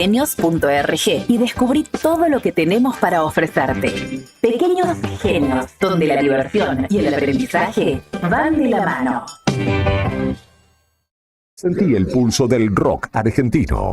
Genios.org y descubrí todo lo que tenemos para ofrecerte. Pequeños Genios, donde la diversión y el aprendizaje van de la mano. Sentí el pulso del rock argentino.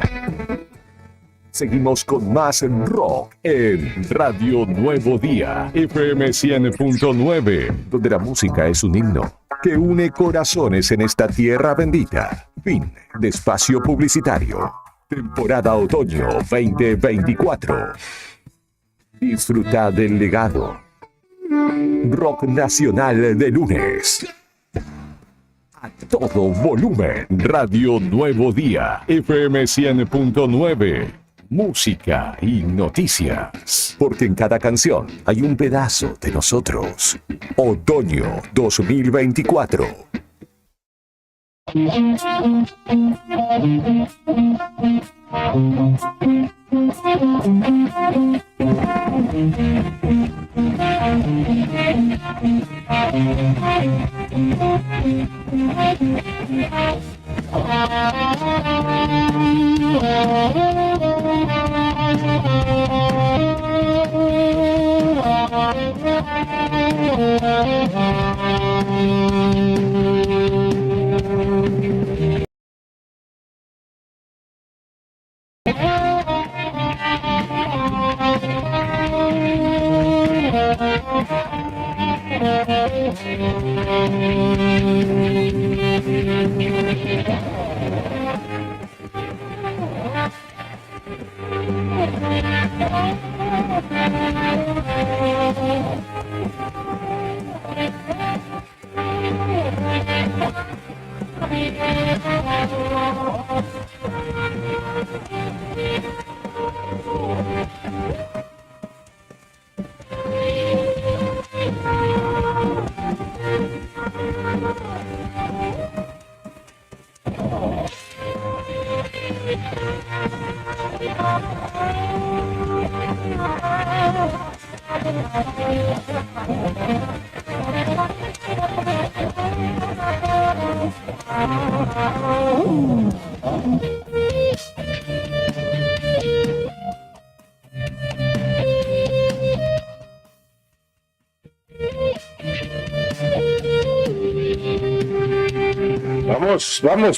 Seguimos con más rock en Radio Nuevo Día, FM 100.9, donde la música es un himno que une corazones en esta tierra bendita. Fin de espacio publicitario. Temporada Otoño 2024. Disfruta del legado. Rock nacional de lunes. A todo volumen. Radio Nuevo Día, FM 100.9. Música y noticias. Porque en cada canción hay un pedazo de nosotros. Otoño 2024.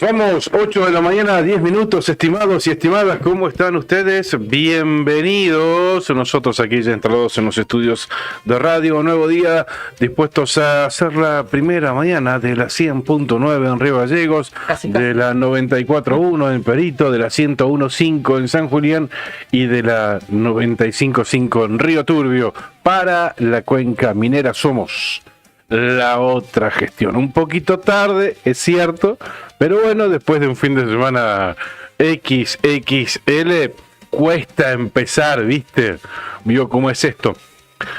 Vamos, 8 de la mañana, 10 minutos, estimados y estimadas, ¿cómo están ustedes? Bienvenidos, nosotros aquí ya entrados en los estudios de Radio Nuevo Día, dispuestos a hacer la primera mañana de la 100.9 en Río Gallegos, de la 94.1 en Perito, de la 101.5 en San Julián y de la 95.5 en Río Turbio. Para la cuenca minera somos la otra gestión. Un poquito tarde, es cierto, pero bueno, después de un fin de semana XXL, cuesta empezar, ¿viste? Vio cómo es esto.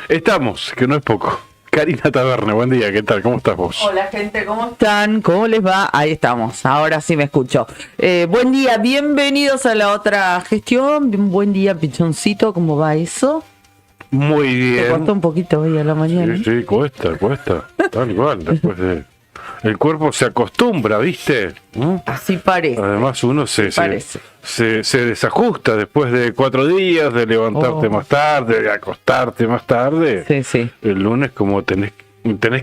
Estamos, que no es poco. Karina Taberne, buen día, ¿qué tal? ¿Cómo estás vos? Hola gente, ¿cómo están? ¿Cómo les va? Ahí estamos, ahora sí me escucho. Buen día, bienvenidos a la otra gestión. Buen día, Pichoncito, ¿cómo va eso? Muy bien. Te costó un poquito hoy a la mañana. Sí, cuesta, tal cual, después de... El cuerpo se acostumbra, ¿viste? Así parece. Además uno se desajusta después de 4 días, de levantarte más tarde, de acostarte más tarde. Sí. El lunes como tenés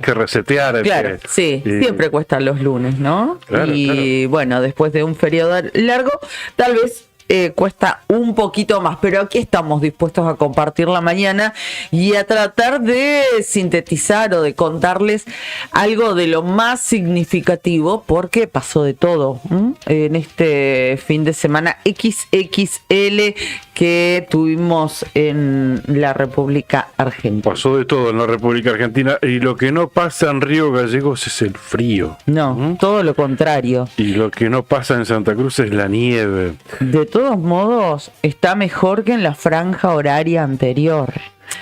que resetear. Claro, sí, siempre cuestan los lunes, ¿no? Claro. Bueno, después de un feriado largo, tal vez cuesta un poquito más, pero aquí estamos dispuestos a compartir la mañana y a tratar de sintetizar o de contarles algo de lo más significativo, porque pasó de todo en este fin de semana XXL que tuvimos en la República Argentina. Pasó de todo en la República Argentina, y lo que no pasa en Río Gallegos es el frío. No, todo lo contrario. Y lo que no pasa en Santa Cruz es la nieve. De todos modos, está mejor que en la franja horaria anterior.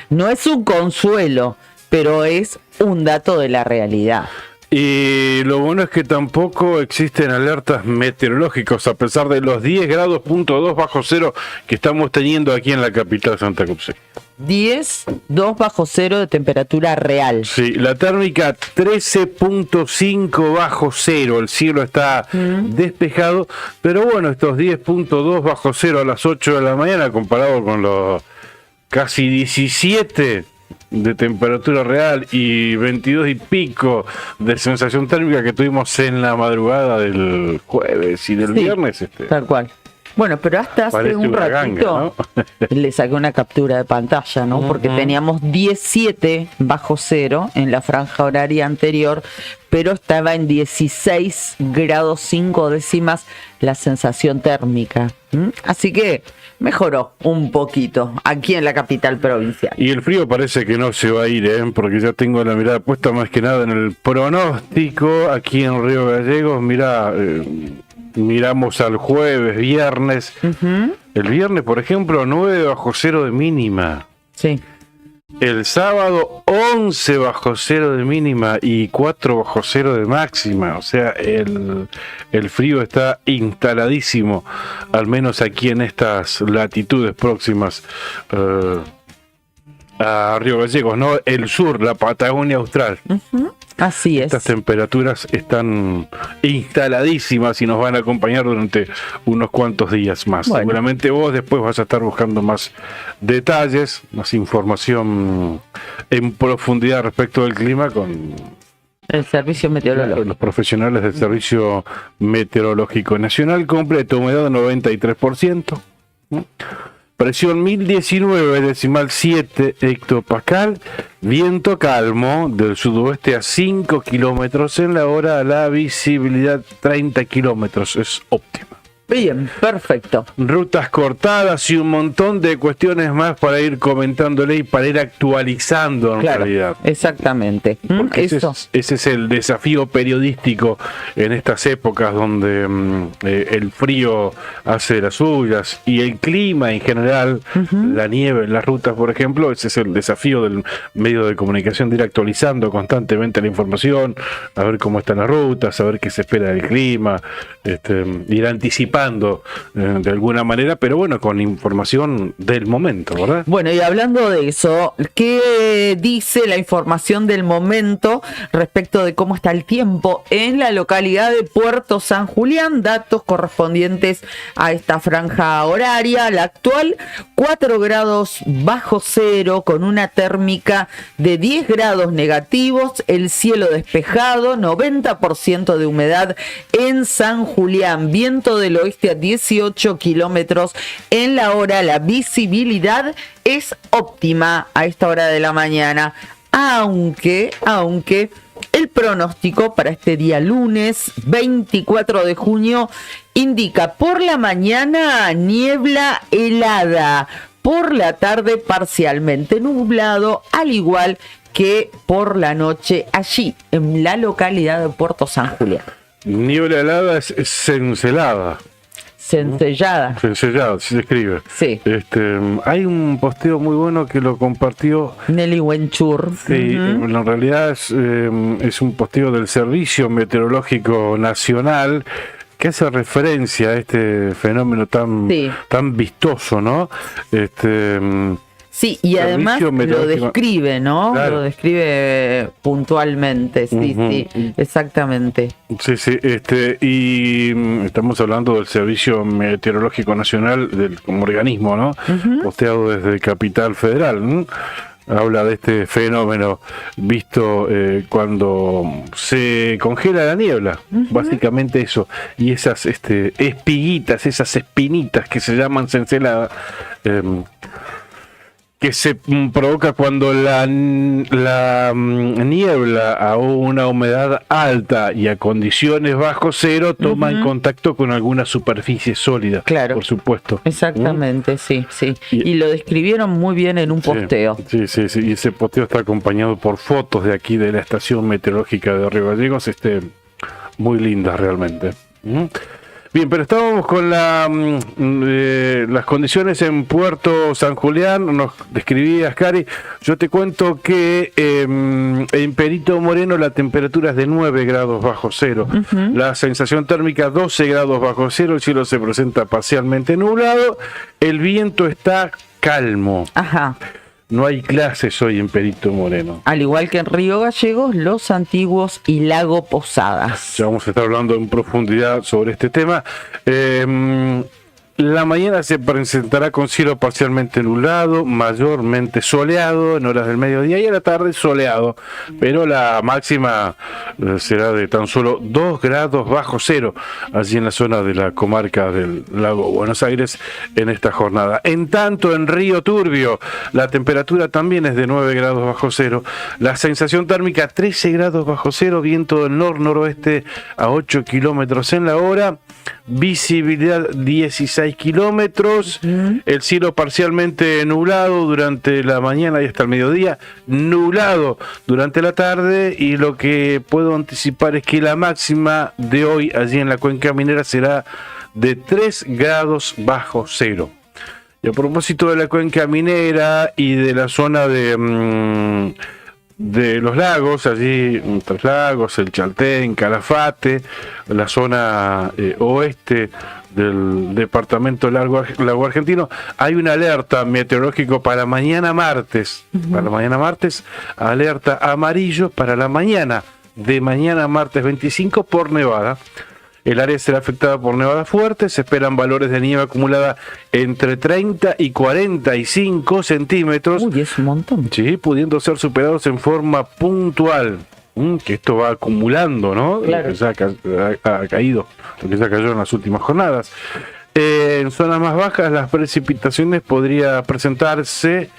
No es un consuelo, pero es un dato de la realidad. Y lo bueno es que tampoco existen alertas meteorológicas, a pesar de los 10 grados punto 2 bajo cero que estamos teniendo aquí en la capital Santa Cruz. 2 bajo cero de temperatura real. Sí, la térmica 13.5 bajo cero, el cielo está despejado, pero bueno, estos 10.2 bajo cero a las 8 de la mañana comparado con los casi 17 de temperatura real y 22 y pico de sensación térmica que tuvimos en la madrugada del jueves y del viernes. Tal cual. Bueno, pero hasta hace un ratito le saqué una captura de pantalla, ¿no? Porque teníamos 17 bajo cero en la franja horaria anterior, pero estaba en 16 grados 5 décimas la sensación térmica. Así que mejoró un poquito aquí en la capital provincial. Y el frío parece que no se va a ir, porque ya tengo la mirada puesta más que nada en el pronóstico aquí en Río Gallegos. Miramos al jueves, viernes. El viernes, por ejemplo, 9 bajo cero de mínima. Sí. El sábado, 11 bajo cero de mínima y 4 bajo cero de máxima. O sea, el frío está instaladísimo, al menos aquí en estas latitudes próximas a Río Gallegos, ¿no? El sur, la Patagonia Austral. Así es. Estas temperaturas están instaladísimas y nos van a acompañar durante unos cuantos días más. Bueno. Seguramente vos después vas a estar buscando más detalles, más información en profundidad respecto del clima con el servicio meteorológico. los profesionales del Servicio Meteorológico Nacional. Completo, humedad 93%. Presión 1019,7 hectopascal, viento calmo del sudoeste a 5 kilómetros en la hora, la visibilidad 30 kilómetros, es óptima. Bien, perfecto. Rutas cortadas y un montón de cuestiones más para ir comentándole y para ir actualizando en realidad. Exactamente. Porque ese es el desafío periodístico en estas épocas donde el frío hace las suyas y el clima en general, la nieve en las rutas, por ejemplo. Ese es el desafío del medio de comunicación, de ir actualizando constantemente la información, a ver cómo están las rutas, a ver qué se espera del clima, ir anticipando de alguna manera, pero bueno, con información del momento, ¿verdad? Bueno, y hablando de eso, ¿qué dice la información del momento respecto de cómo está el tiempo en la localidad de Puerto San Julián? Datos correspondientes a esta franja horaria. La actual, 4 grados bajo cero, con una térmica de 10 grados negativos, el cielo despejado, 90% de humedad en San Julián, viento del oeste a 18 kilómetros en la hora, la visibilidad es óptima a esta hora de la mañana, aunque el pronóstico para este día lunes 24 de junio indica por la mañana niebla helada, por la tarde parcialmente nublado, al igual que por la noche allí en la localidad de Puerto San Julián. Niebla helada es cincelada. Centellada. Centellada, si se escribe. Sí. Hay un posteo muy bueno que lo compartió Nelly Wenchur. Sí, en realidad es un posteo del Servicio Meteorológico Nacional que hace referencia a este fenómeno tan vistoso, ¿no? Sí, y además lo describe, ¿no? Claro. Lo describe puntualmente, sí, exactamente. Sí, y estamos hablando del Servicio Meteorológico Nacional como organismo, ¿no? Posteado desde Capital Federal, ¿no? Habla de este fenómeno visto cuando se congela la niebla, básicamente eso, y esas espiguitas, esas espinitas que se llaman cincelada, que se provoca cuando la niebla a una humedad alta y a condiciones bajo cero toma en contacto con alguna superficie sólida. Claro. Por supuesto. Exactamente, sí. Y lo describieron muy bien en un posteo. Sí. Y ese posteo está acompañado por fotos de aquí de la estación meteorológica de Río Gallegos, muy lindas realmente. Bien, pero estábamos con las condiciones en Puerto San Julián, nos describías, Cari. Yo te cuento que en Perito Moreno la temperatura es de 9 grados bajo cero, la sensación térmica 12 grados bajo cero, el cielo se presenta parcialmente nublado, el viento está calmo. Ajá. No hay clases hoy en Perito Moreno. Al igual que en Río Gallegos, Los Antiguos y Lago Posadas. Ya vamos a estar hablando en profundidad sobre este tema. La mañana se presentará con cielo parcialmente nublado, mayormente soleado en horas del mediodía, y a la tarde soleado, pero la máxima será de tan solo 2 grados bajo cero allí en la zona de la comarca del Lago Buenos Aires en esta jornada. En tanto, en Río Turbio la temperatura también es de 9 grados bajo cero, la sensación térmica 13 grados bajo cero, viento del noroeste a 8 kilómetros en la hora, visibilidad 16 kilómetros, el cielo parcialmente nublado durante la mañana y hasta el mediodía, nublado durante la tarde, y lo que puedo anticipar es que la máxima de hoy allí en la cuenca minera será de 3 grados bajo cero. Y a propósito de la cuenca minera y de la zona de los lagos, allí Tres Lagos, el Chaltén, Calafate, la zona oeste del departamento Lago Argentino, hay una alerta meteorológica para mañana martes. Para mañana martes, alerta amarillo para la mañana de mañana martes 25 por nevada. El área será afectada por nevadas fuertes, se esperan valores de nieve acumulada entre 30 y 45 centímetros. Uy, es un montón. Sí, pudiendo ser superados en forma puntual. Que esto va acumulando, ¿no? Claro. Lo que ya ha caído, lo que ya cayó en las últimas jornadas. En zonas más bajas las precipitaciones podría presentarse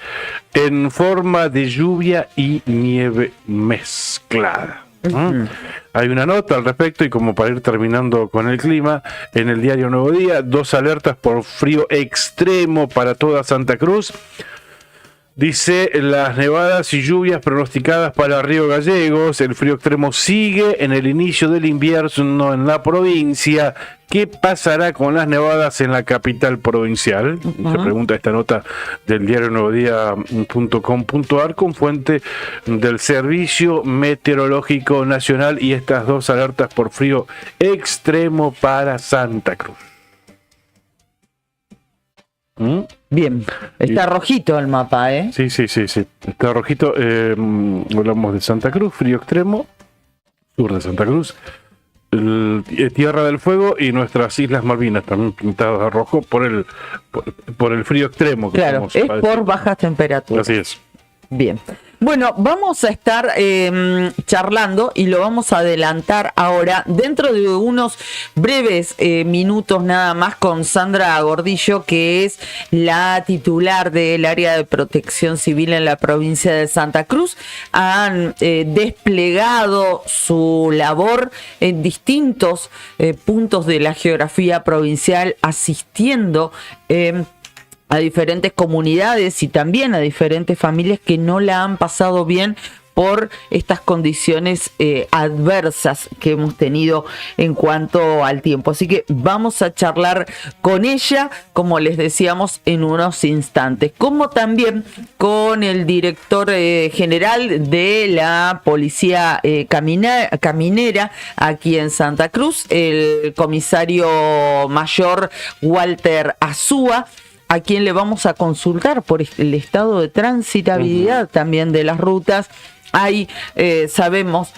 en forma de lluvia y nieve mezclada. Hay una nota al respecto, y como para ir terminando con el clima, en el diario Nuevo Día, 2 alertas por frío extremo para toda Santa Cruz. Dice: las nevadas y lluvias pronosticadas para Río Gallegos. El frío extremo sigue en el inicio del invierno en la provincia. ¿Qué pasará con las nevadas en la capital provincial? Se pregunta esta nota del diario nuevodía.com.ar con fuente del Servicio Meteorológico Nacional, y estas 2 alertas por frío extremo para Santa Cruz. Bien, está rojito el mapa, ¿eh? Sí. Está rojito. Hablamos de Santa Cruz, frío extremo, sur de Santa Cruz, Tierra del Fuego y nuestras Islas Malvinas también pintadas de rojo por el frío extremo. Que claro, es por bajas temperaturas. Así es. Bien. Bueno, vamos a estar charlando, y lo vamos a adelantar ahora, dentro de unos breves minutos nada más, con Sandra Gordillo, que es la titular del área de protección civil en la provincia de Santa Cruz. Han desplegado su labor en distintos puntos de la geografía provincial, asistiendo a diferentes comunidades y también a diferentes familias que no la han pasado bien por estas condiciones adversas que hemos tenido en cuanto al tiempo. Así que vamos a charlar con ella, como les decíamos, en unos instantes, como también con el director general de la Policía Caminera aquí en Santa Cruz, el comisario mayor Walter Azúa, a quien le vamos a consultar por el estado de transitabilidad también de las rutas. Hay, sabemos,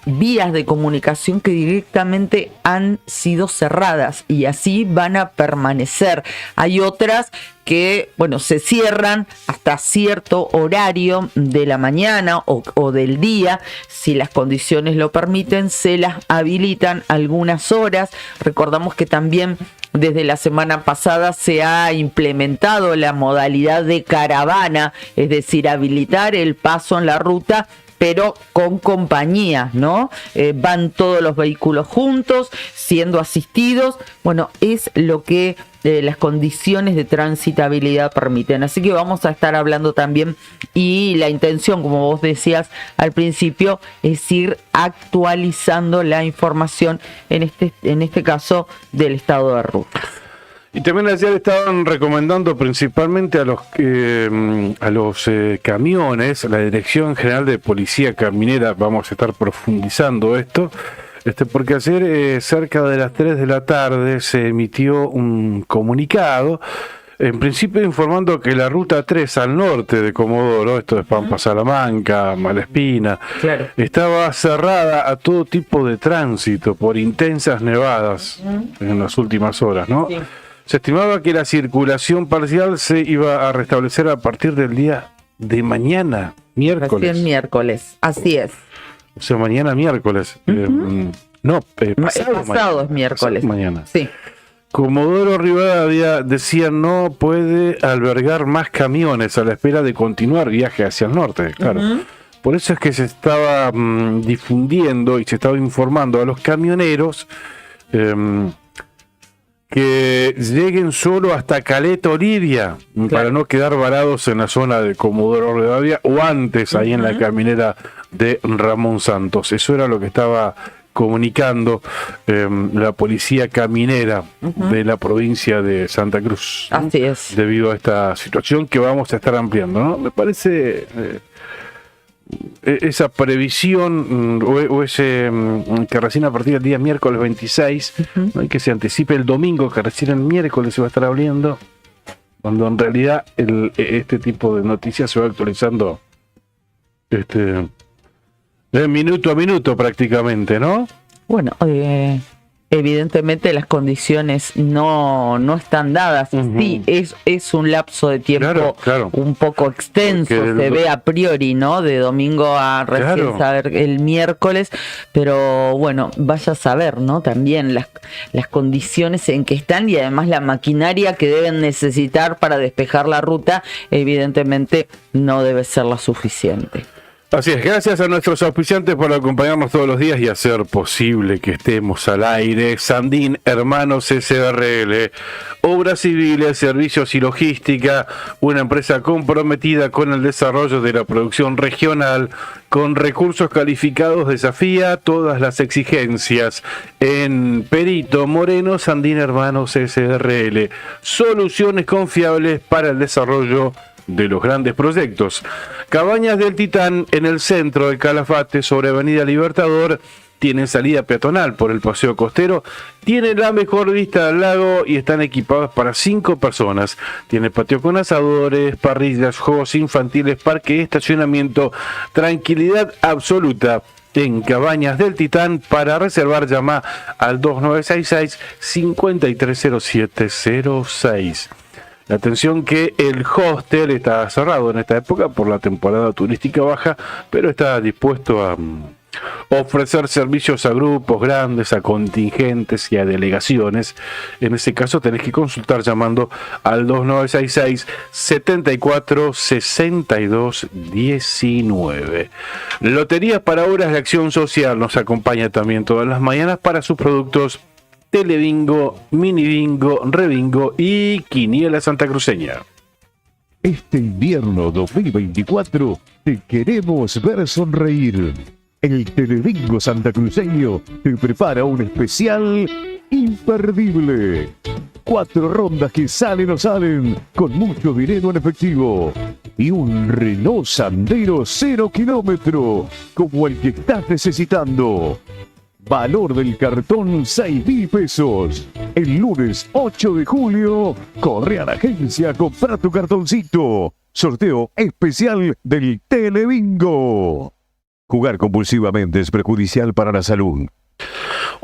vías de comunicación que directamente han sido cerradas y así van a permanecer. Hay otras que, bueno, se cierran hasta cierto horario de la mañana o del día. Si las condiciones lo permiten, se las habilitan algunas horas. Recordamos que también desde la semana pasada se ha implementado la modalidad de caravana, es decir, habilitar el paso en la ruta, pero con compañía, ¿no? Van todos los vehículos juntos, siendo asistidos. Bueno, es lo que las condiciones de transitabilidad permiten. Así que vamos a estar hablando también, y la intención, como vos decías al principio, es ir actualizando la información, en este caso, del estado de ruta. Y también ayer estaban recomendando principalmente a los camiones, la Dirección General de Policía Caminera, vamos a estar profundizando esto, porque ayer cerca de las 3 de la tarde se emitió un comunicado, en principio informando que la ruta 3 al norte de Comodoro, esto es Pampa Salamanca, Malespina, claro, estaba cerrada a todo tipo de tránsito por intensas nevadas en las últimas horas, ¿no? Sí. Se estimaba que la circulación parcial se iba a restablecer a partir del día de mañana, miércoles. Recién miércoles, así es. O sea, mañana miércoles. Pasado es miércoles. Mañana. Sí. Comodoro Rivadavia decía no puede albergar más camiones a la espera de continuar viaje hacia el norte, claro. Por eso es que se estaba difundiendo y se estaba informando a los camioneros que lleguen solo hasta Caleta Olivia, claro, para no quedar varados en la zona de Comodoro Rivadavia o antes ahí en la caminera de Ramón Santos. Eso era lo que estaba comunicando la policía caminera de la provincia de Santa Cruz. Así es. Debido a esta situación que vamos a estar ampliando, ¿no? Me parece esa previsión o ese que recién a partir del día miércoles 26, ¿no? Y que se anticipe el domingo, que recién el miércoles se va a estar abriendo, cuando en realidad este tipo de noticias se va actualizando de minuto a minuto prácticamente, ¿no? Bueno, evidentemente las condiciones no están dadas. Sí, es un lapso de tiempo un poco extenso, se ve a priori, ¿no? De domingo a recién saber el miércoles, pero bueno, vaya a saber, ¿no? También las condiciones en que están, y además la maquinaria que deben necesitar para despejar la ruta, evidentemente no debe ser la suficiente. Así es, gracias a nuestros auspiciantes por acompañarnos todos los días y hacer posible que estemos al aire. Sandín Hermanos SRL, Obras Civiles, Servicios y Logística, una empresa comprometida con el desarrollo de la producción regional, con recursos calificados, desafía todas las exigencias. En Perito Moreno, Sandín Hermanos SRL, soluciones confiables para el desarrollo de los grandes proyectos. Cabañas del Titán, en el centro del Calafate, sobre Avenida Libertador, tienen salida peatonal por el paseo costero, tienen la mejor vista al lago y están equipadas para 5 personas. Tiene patio con asadores, parrillas, juegos infantiles, parque, estacionamiento, tranquilidad absoluta. En Cabañas del Titán, para reservar llama al 2966-530706. La atención que el hostel está cerrado en esta época por la temporada turística baja, pero está dispuesto a ofrecer servicios a grupos grandes, a contingentes y a delegaciones. En ese caso tenés que consultar llamando al 2966-746219. Loterías para Obras de Acción Social nos acompaña también todas las mañanas para sus productos Telebingo, Minibingo, Rebingo y Quiniela Santacruceña. Este invierno 2024 te queremos ver sonreír. El Telebingo santacruceño te prepara un especial imperdible. 4 rondas que salen o salen con mucho dinero en efectivo. Y un Renault Sandero 0 kilómetro, como el que estás necesitando. Valor del cartón 6.000 pesos. El lunes 8 de julio, corre a la agencia a comprar tu cartoncito. Sorteo especial del Telebingo. Jugar compulsivamente es perjudicial para la salud.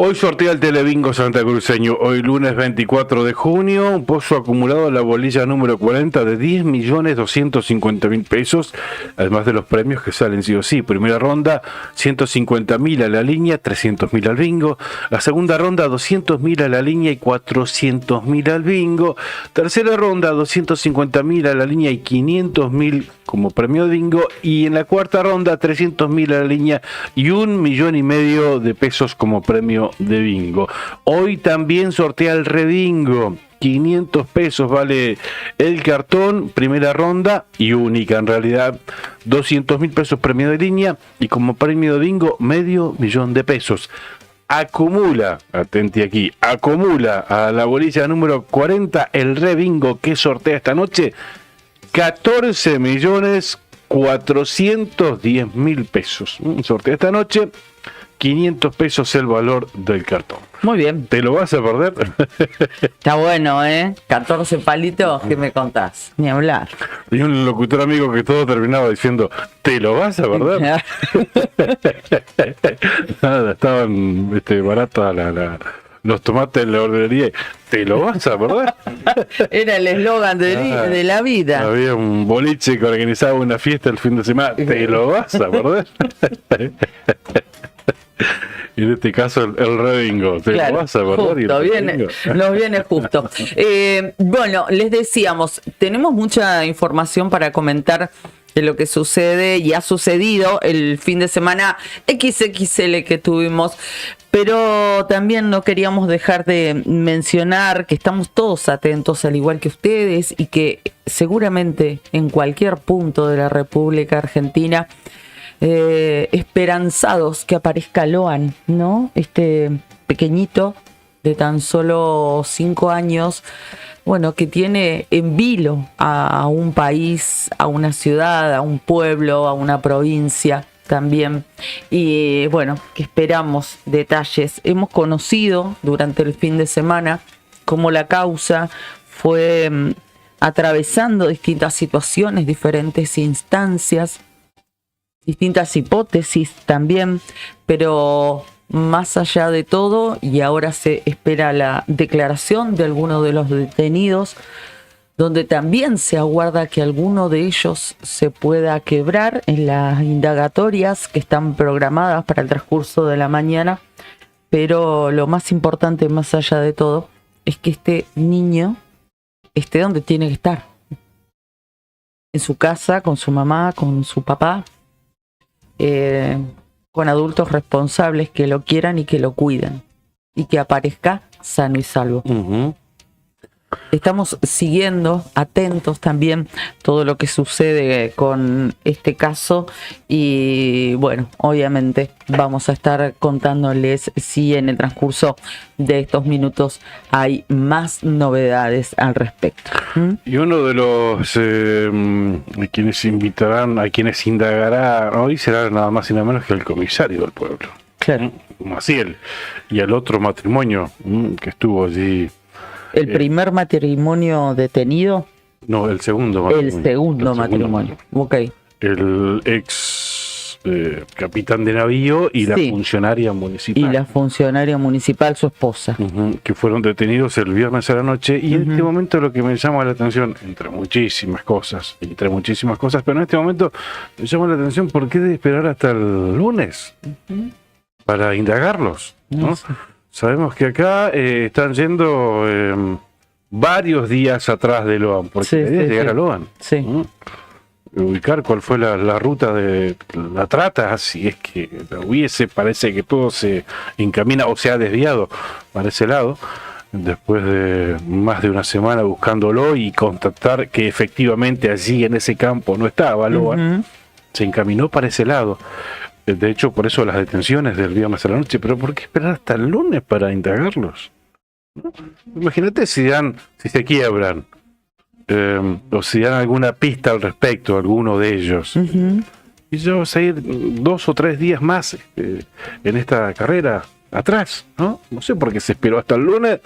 Hoy sortea el Telebingo santacruceño. Hoy lunes 24 de junio, un pozo acumulado a la bolilla número 40 de 10.250.000 pesos, además de los premios que salen sí o sí. Primera ronda, 150.000 a la línea, 300.000 al bingo. La segunda ronda, 200.000 a la línea y 400.000 al bingo. Tercera ronda, 250.000 a la línea y 500.000 como premio de bingo. Y en la cuarta ronda, 300.000 a la línea y 1,5 millones de pesos como premio de bingo. Hoy también sortea el rebingo. 500 pesos vale el cartón, primera ronda y única en realidad. 200.000 pesos premio de línea y como premio de bingo, 500.000 de pesos. Acumula, atente aquí, acumula a la bolilla número 40 el rebingo que sortea esta noche 14.410.000 pesos. Sortea esta noche 500 pesos el valor del cartón. Muy bien. ¿Te lo vas a perder? Está bueno, 14 palitos, ¿qué me contás? Ni hablar. Y un locutor amigo que todo terminaba diciendo, ¿te lo vas a perder? Nada, estaban baratos los tomates en la ordenería. ¿Te lo vas a perder? Era el eslogan de la vida. Había un boliche que organizaba una fiesta el fin de semana. ¿Te lo vas a perder? Y en este caso el rebingo, ¿te lo vas a perder? Justo, nos viene justo. Bueno, les decíamos, tenemos mucha información para comentar de lo que sucede y ha sucedido el fin de semana XXL que tuvimos, pero también no queríamos dejar de mencionar que estamos todos atentos, al igual que ustedes, y que seguramente en cualquier punto de la República Argentina esperanzados que aparezca Loan, ¿no? Este pequeñito de tan solo 5 años, bueno, que tiene en vilo a un país, a una ciudad, a un pueblo, a una provincia también. Y bueno, que esperamos detalles. Hemos conocido durante el fin de semana cómo la causa fue atravesando distintas situaciones, diferentes instancias, distintas hipótesis también, pero más allá de todo, y ahora se espera la declaración de algunos de los detenidos, donde también se aguarda que alguno de ellos se pueda quebrar en las indagatorias que están programadas para el transcurso de la mañana. Pero lo más importante, más allá de todo, es que este niño esté donde tiene que estar, en su casa, con su mamá, con su papá, con adultos responsables que lo quieran y que lo cuiden, y que aparezca sano y salvo. Estamos siguiendo atentos también todo lo que sucede con este caso y bueno, obviamente vamos a estar contándoles si en el transcurso de estos minutos hay más novedades al respecto. Y uno de los quienes invitarán, a quienes indagará hoy será nada más y nada menos que el comisario del pueblo, claro, Maciel, y el otro matrimonio que estuvo allí. ¿El primer matrimonio detenido? No, el segundo matrimonio. El segundo matrimonio. Ok. El ex capitán de navío y la funcionaria municipal. Y la funcionaria municipal, su esposa. Que fueron detenidos el viernes a la noche. Y en este momento lo que me llama la atención, entre muchísimas cosas, pero en este momento me llama la atención por qué de esperar hasta el lunes para indagarlos, ¿no? Sí. Sabemos que acá están yendo varios días atrás de Loan, porque la idea es llegar a Loan. Sí. Ubicar cuál fue la ruta de la trata, si es que la hubiese, parece que todo se encamina o se ha desviado para ese lado, después de más de una semana buscándolo y constatar que efectivamente allí en ese campo no estaba Loan, se encaminó para ese lado. De hecho, por eso las detenciones del viernes a la noche. Pero ¿por qué esperar hasta el lunes para indagarlos? ¿No? Imagínate si se quiebran o si dan alguna pista al respecto, alguno de ellos. Y ya vas a ir 2 o 3 días más en esta carrera atrás, ¿no? No sé por qué se esperó hasta el lunes.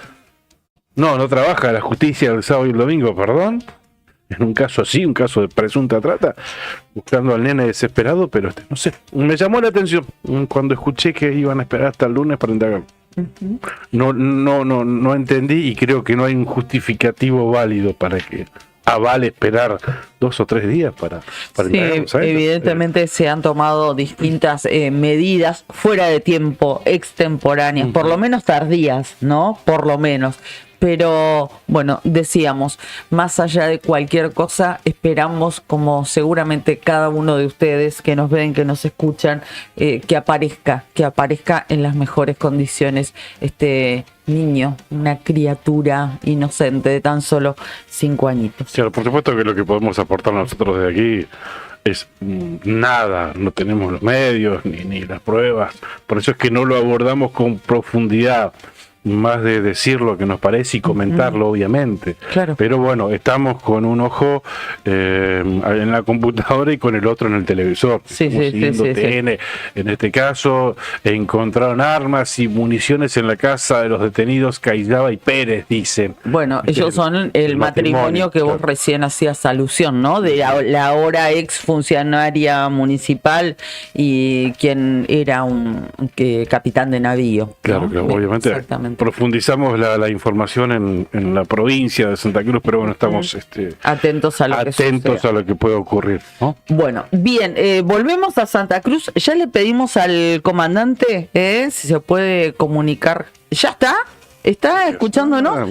No trabaja la justicia el sábado y el domingo, perdón. En un caso así, un caso de presunta trata, buscando al nene desesperado, pero no sé, me llamó la atención cuando escuché que iban a esperar hasta el lunes para indagar. No entendí y creo que no hay un justificativo válido para que avale esperar 2 o 3 días para Sí, evidentemente se han tomado distintas medidas fuera de tiempo, extemporáneas, por lo menos tardías, ¿no? Por lo menos. Pero bueno, decíamos, más allá de cualquier cosa, esperamos, como seguramente cada uno de ustedes que nos ven, que nos escuchan, que aparezca en las mejores condiciones este niño, una criatura inocente de tan solo 5 añitos. Claro, por supuesto que lo que podemos aportar nosotros desde aquí es nada, no tenemos los medios ni las pruebas, por eso es que no lo abordamos con profundidad, más de decir lo que nos parece y comentarlo, obviamente. Claro. Pero bueno, estamos con un ojo en la computadora y con el otro en el televisor. Siguiendo TN. En este caso, encontraron armas y municiones en la casa de los detenidos Caiaba y Pérez, dicen. Bueno, ellos son el matrimonio que vos recién hacías alusión, ¿no? De la ahora ex funcionaria municipal y quien era un capitán de navío. Claro, ¿no? Obviamente. Exactamente. Profundizamos la información en la provincia de Santa Cruz, pero bueno, estamos atentos a lo que puede ocurrir, ¿no? Bueno, bien, volvemos a Santa Cruz. Ya le pedimos al comandante si se puede comunicar. ¿Ya está? ¿Está escuchándonos?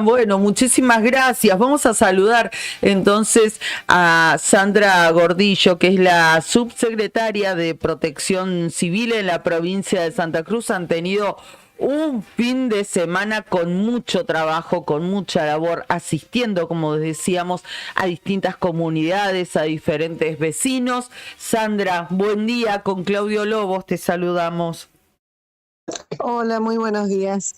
Bueno, muchísimas gracias. Vamos a saludar entonces a Sandra Gordillo, que es la subsecretaria de Protección Civil en la provincia de Santa Cruz. Han tenido un fin de semana con mucho trabajo, con mucha labor, asistiendo, como decíamos, a distintas comunidades, a diferentes vecinos. Sandra, buen día. Con Claudio Lobos te saludamos. Hola, muy buenos días.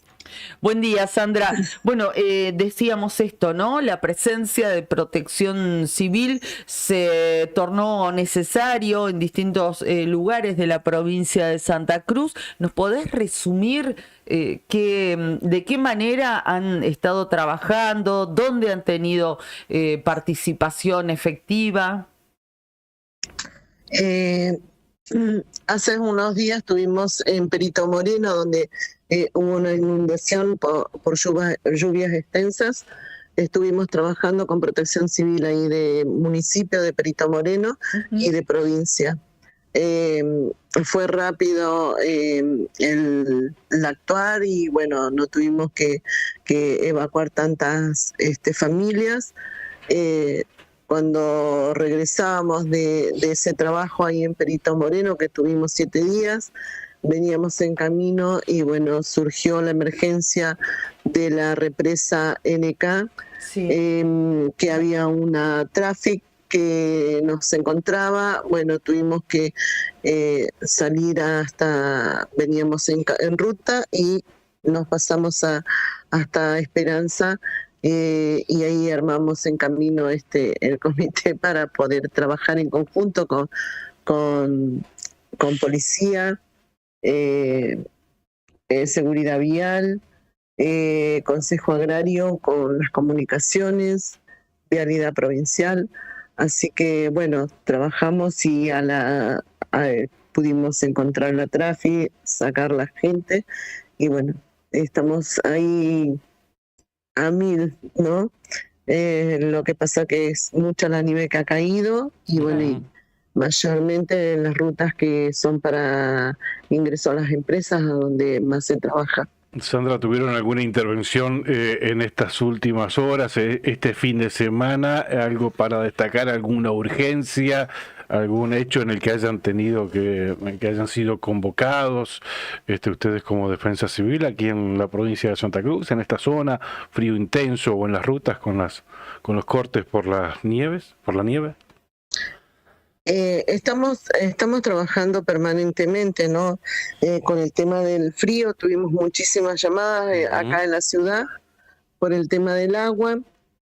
Buen día, Sandra. Bueno, decíamos esto, ¿no? La presencia de Protección Civil se tornó necesario en distintos lugares de la provincia de Santa Cruz. ¿Nos podés resumir de qué manera han estado trabajando? ¿Dónde han tenido participación efectiva? Hace unos días estuvimos en Perito Moreno, donde hubo una inundación por lluvias extensas. Estuvimos trabajando con Protección Civil ahí de municipio de Perito Moreno y de provincia. Fue rápido el actuar y bueno, no tuvimos que evacuar tantas familias. Cuando regresábamos de ese trabajo ahí en Perito Moreno, que tuvimos 7 días, veníamos en camino y bueno, surgió la emergencia de la represa NK, que había una tráfico que nos encontraba. Bueno, tuvimos que salir veníamos en ruta y nos pasamos hasta Esperanza. Y ahí armamos en camino el comité para poder trabajar en conjunto con policía, seguridad vial, consejo agrario, con las comunicaciones, vialidad provincial. Así que bueno, trabajamos y pudimos encontrar la tráfico, sacar la gente y bueno, estamos ahí a 1000, ¿no? Lo que pasa que es mucha la nieve que ha caído y bueno, y mayormente en las rutas que son para ingreso a las empresas, a donde más se trabaja. Sandra, ¿tuvieron alguna intervención en estas últimas horas, este fin de semana? ¿Algo para destacar, alguna urgencia, algún hecho en el que hayan tenido que hayan sido convocados ustedes como Defensa Civil aquí en la provincia de Santa Cruz, en esta zona, frío intenso o en las rutas con los cortes por la nieve? Estamos trabajando permanentemente, ¿no? Con el tema del frío, tuvimos muchísimas llamadas acá en la ciudad por el tema del agua.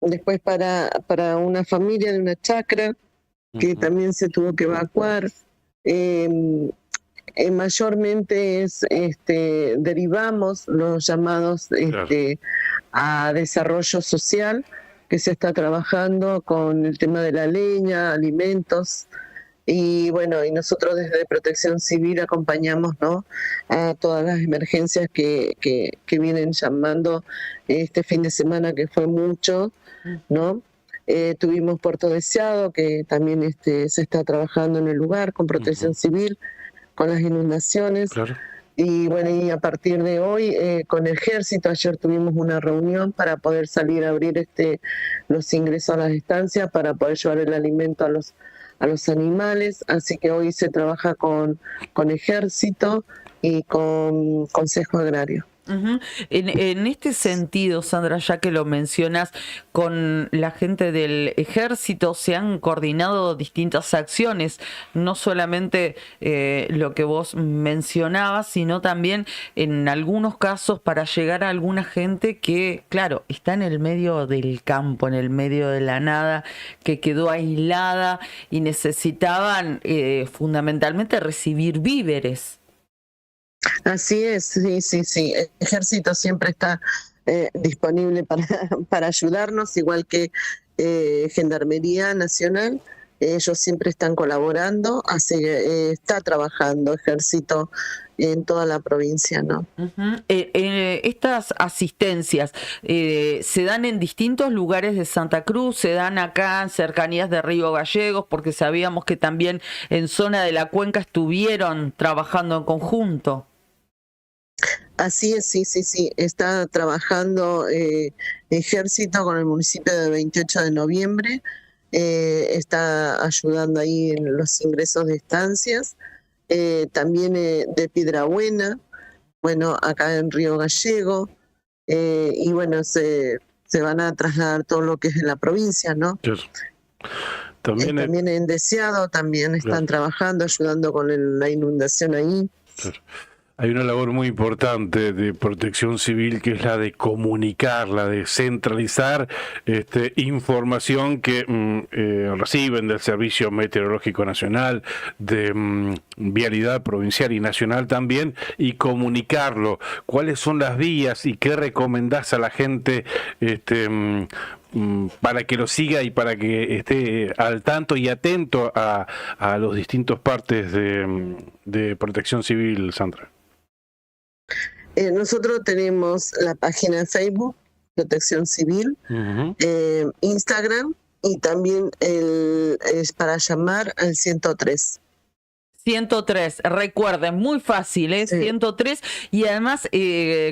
Después para una familia de una chacra que también se tuvo que evacuar. Mayormente derivamos los llamados a desarrollo social, que se está trabajando con el tema de la leña, alimentos, Y bueno, y nosotros desde Protección Civil acompañamos, ¿no?, a todas las emergencias que vienen llamando este fin de semana, que fue mucho, ¿no? Tuvimos Puerto Deseado, que también se está trabajando en el lugar con Protección Civil, con las inundaciones. Claro. Y bueno, y a partir de hoy, con el Ejército, ayer tuvimos una reunión para poder salir a abrir los ingresos a las estancias, para poder llevar el alimento a los animales. Así que hoy se trabaja con Ejército y con Consejo Agrario. Ujú. En este sentido, Sandra, ya que lo mencionas, con la gente del Ejército se han coordinado distintas acciones, no solamente lo que vos mencionabas, sino también en algunos casos para llegar a alguna gente que, claro, está en el medio del campo, en el medio de la nada, que quedó aislada y necesitaban fundamentalmente recibir víveres. Así es, sí. El Ejército siempre está disponible para ayudarnos, igual que Gendarmería Nacional. Ellos siempre están colaborando, está trabajando Ejército en toda la provincia, ¿no? Estas asistencias se dan en distintos lugares de Santa Cruz, se dan acá en cercanías de Río Gallegos, porque sabíamos que también en zona de la Cuenca estuvieron trabajando en conjunto. Así es, sí. Está trabajando Ejército con el municipio de 28 de noviembre. Está ayudando ahí en los ingresos de estancias. También de Piedrabuena, bueno, acá en Río Gallego. Y bueno, se van a trasladar todo lo que es en la provincia, ¿no? Claro. También en Deseado también están trabajando, ayudando con la inundación ahí. Claro. Hay una labor muy importante de Protección Civil, que es la de comunicar, la de centralizar información que reciben del Servicio Meteorológico Nacional, de Vialidad Provincial y Nacional también, y comunicarlo. ¿Cuáles son las vías y qué recomendás a la gente para que lo siga y para que esté al tanto y atento a los distintos partes de Protección Civil, Sandra? Nosotros tenemos la página de Facebook, Protección Civil, Instagram, y también es para llamar al 103. 103, recuerden, muy fácil, ¿eh? Sí. 103, y además,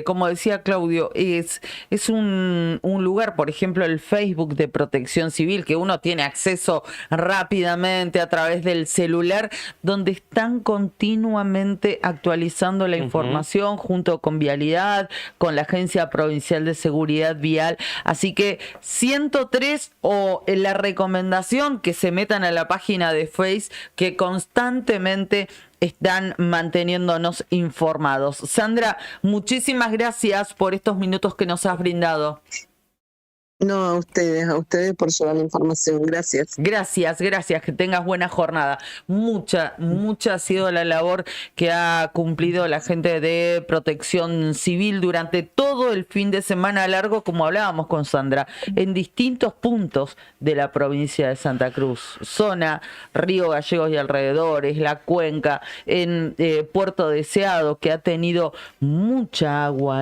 como decía Claudio, es un lugar, por ejemplo, el Facebook de Protección Civil, que uno tiene acceso rápidamente a través del celular, donde están continuamente actualizando la información junto con Vialidad, con la Agencia Provincial de Seguridad Vial. Así que 103, o la recomendación que se metan a la página de Face, que constantemente están manteniéndonos informados. Sandra, muchísimas gracias por estos minutos que nos has brindado. No, a ustedes por llevar la información. Gracias. Gracias, que tengas buena jornada. Mucha ha sido la labor que ha cumplido la gente de Protección Civil durante todo el fin de semana largo, como hablábamos con Sandra, en distintos puntos de la provincia de Santa Cruz. Zona Río Gallegos y alrededores, la Cuenca, en Puerto Deseado, que ha tenido mucha agua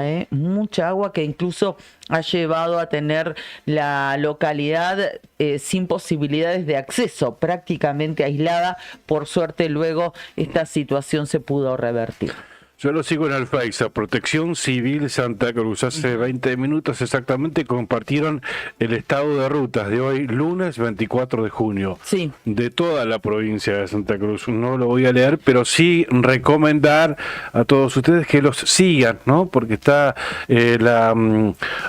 que incluso ha llevado a tener la localidad sin posibilidades de acceso, prácticamente aislada. Por suerte luego esta situación se pudo revertir. Yo lo sigo en el Face, a Protección Civil Santa Cruz. Hace 20 minutos exactamente compartieron el estado de rutas de hoy, lunes 24 de junio, sí, de toda la provincia de Santa Cruz. No lo voy a leer, pero sí recomendar a todos ustedes que los sigan, ¿no? Porque está la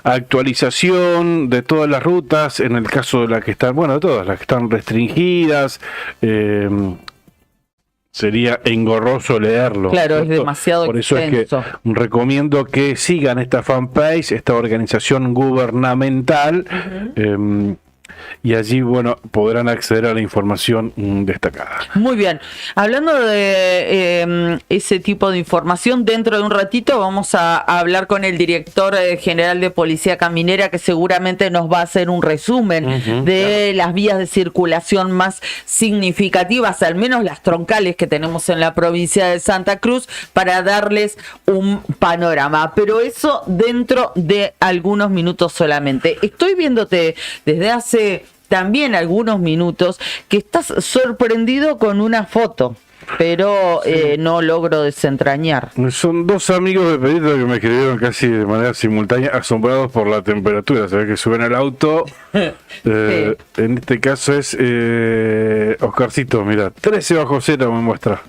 actualización de todas las rutas, en el caso de las que están, bueno, de todas las que están restringidas. Sería engorroso leerlo. Claro, ¿cierto? Es demasiado Por eso extenso. Es que recomiendo que sigan esta fanpage, esta organización gubernamental, Y allí, bueno, podrán acceder a la información destacada. Muy bien. Hablando de ese tipo de información, dentro de un ratito vamos a hablar con el director general de Policía Caminera, que seguramente nos va a hacer un resumen de las vías de circulación más significativas, al menos las troncales que tenemos en la provincia de Santa Cruz, para darles un panorama. Pero eso dentro de algunos minutos solamente. Estoy viéndote desde hace también algunos minutos que estás sorprendido con una foto, pero no logro desentrañar. Son dos amigos de Perito que me escribieron casi de manera simultánea, asombrados por la temperatura. Se ve que suben al auto. En este caso es Oscarcito, mira, 13 bajo cero me muestra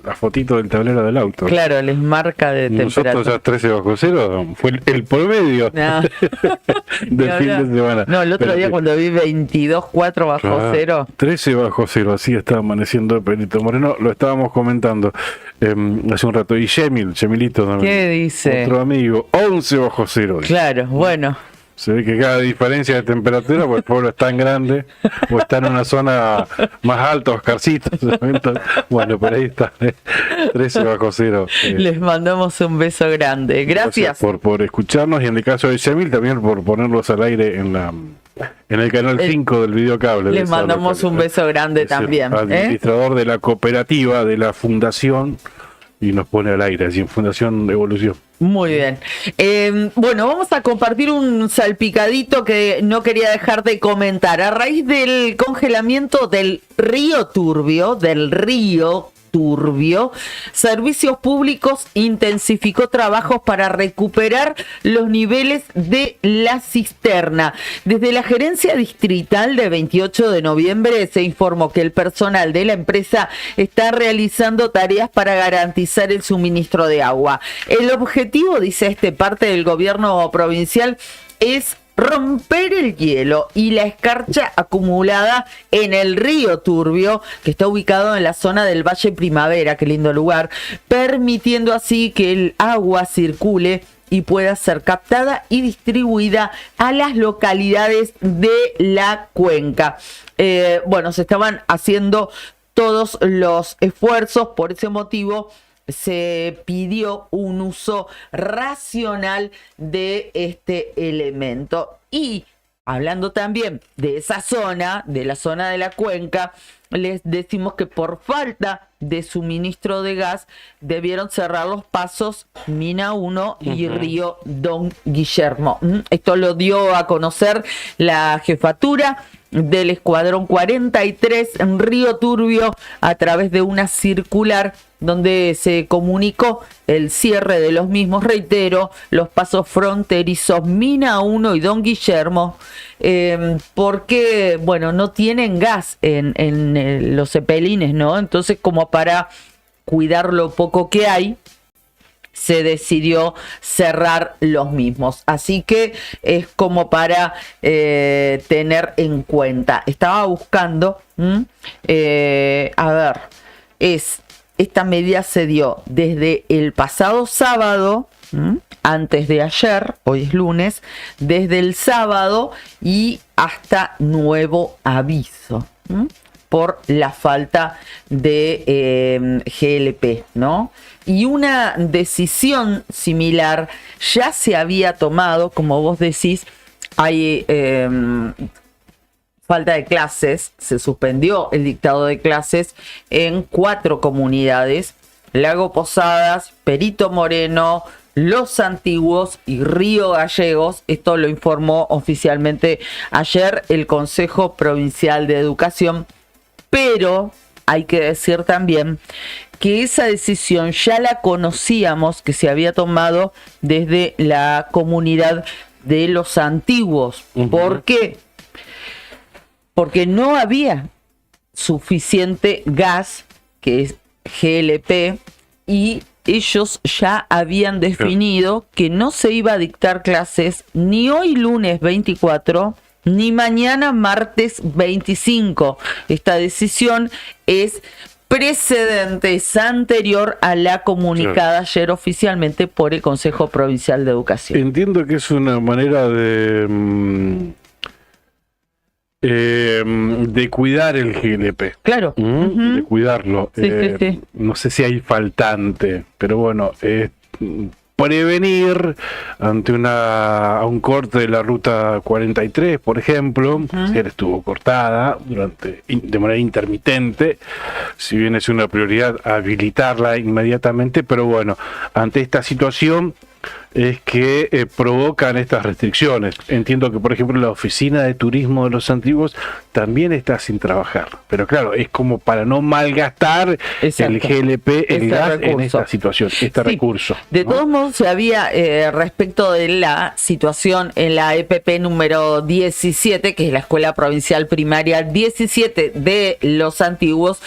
la fotito del tablero del auto. Claro, les marca de temperatura. Nosotros ya 13 bajo cero fue el promedio No. del fin de semana. No, el otro día cuando vi 22,4 bajo cero. 13 bajo cero, así está amaneciendo Perito Moreno. Lo estábamos comentando hace un rato. Y Gemilito también. ¿Qué dice? Otro amigo, 11 bajo cero. Claro, bueno. Se ve que cada diferencia de temperatura, pues el pueblo es tan grande, o está en una zona más alta, Oscarcito. Bueno, por ahí está, 13 bajo cero. Les mandamos un beso grande. Gracias. Por escucharnos, y en el caso de Gemil también por ponerlos al aire en el canal 5 del videocable. Les mandamos un beso grande también. Administrador de la cooperativa, de la fundación, y nos pone al aire, así en Fundación Evolución. Muy bien. Bueno, vamos a compartir un salpicadito que no quería dejar de comentar. A raíz del congelamiento del río Turbio, Servicios Públicos intensificó trabajos para recuperar los niveles de la cisterna. Desde la gerencia distrital de 28 de noviembre se informó que el personal de la empresa está realizando tareas para garantizar el suministro de agua. El objetivo, dice parte del gobierno provincial, es romper el hielo y la escarcha acumulada en el río Turbio, que está ubicado en la zona del Valle Primavera, qué lindo lugar, permitiendo así que el agua circule y pueda ser captada y distribuida a las localidades de la cuenca. Bueno, se estaban haciendo todos los esfuerzos, por ese motivo se pidió un uso racional de este elemento. Y hablando también de esa zona, de la zona de la cuenca, les decimos que por falta de suministro de gas debieron cerrar los pasos Mina 1 y Río Don Guillermo. Esto lo dio a conocer la jefatura del Escuadrón 43 en Río Turbio a través de una circular donde se comunicó el cierre de los mismos, reitero, los pasos fronterizos Mina 1 y Don Guillermo, porque, bueno, no tienen gas en los cepelines, ¿no? Entonces, como para cuidar lo poco que hay, se decidió cerrar los mismos. Así que es como para tener en cuenta. Estaba buscando, a ver, esta medida se dio desde el pasado sábado, antes de ayer, hoy es lunes, desde el sábado y hasta nuevo aviso, por la falta de GLP, ¿no? Y una decisión similar ya se había tomado, como vos decís, hay falta de clases, se suspendió el dictado de clases en 4 comunidades: Lago Posadas, Perito Moreno, Los Antiguos y Río Gallegos. Esto lo informó oficialmente ayer el Consejo Provincial de Educación, pero hay que decir también que esa decisión ya la conocíamos, que se había tomado desde la comunidad de Los Antiguos. ¿Por qué? Porque no había suficiente gas, que es GLP, y ellos ya habían definido que no se iba a dictar clases ni hoy lunes 24, ni mañana martes 25. Esta decisión es precedente, es anterior a la comunicada ayer oficialmente por el Consejo Provincial de Educación. Entiendo que es una manera de de cuidar el GLP. Claro. De cuidarlo. Sí, sí. No sé si hay faltante, pero bueno, prevenir ante un corte de la ruta 43, por ejemplo, que estuvo cortada de manera intermitente, si bien es una prioridad habilitarla inmediatamente, pero bueno, ante esta situación es que provocan estas restricciones. Entiendo que, por ejemplo, la oficina de turismo de los antiguos también está sin trabajar, pero claro, es como para no malgastar el GLP, el gas recurso en esta situación, recurso. De todos modos, se había, respecto de la situación en la EPP número 17, que es la Escuela Provincial Primaria 17 de los Antiguos,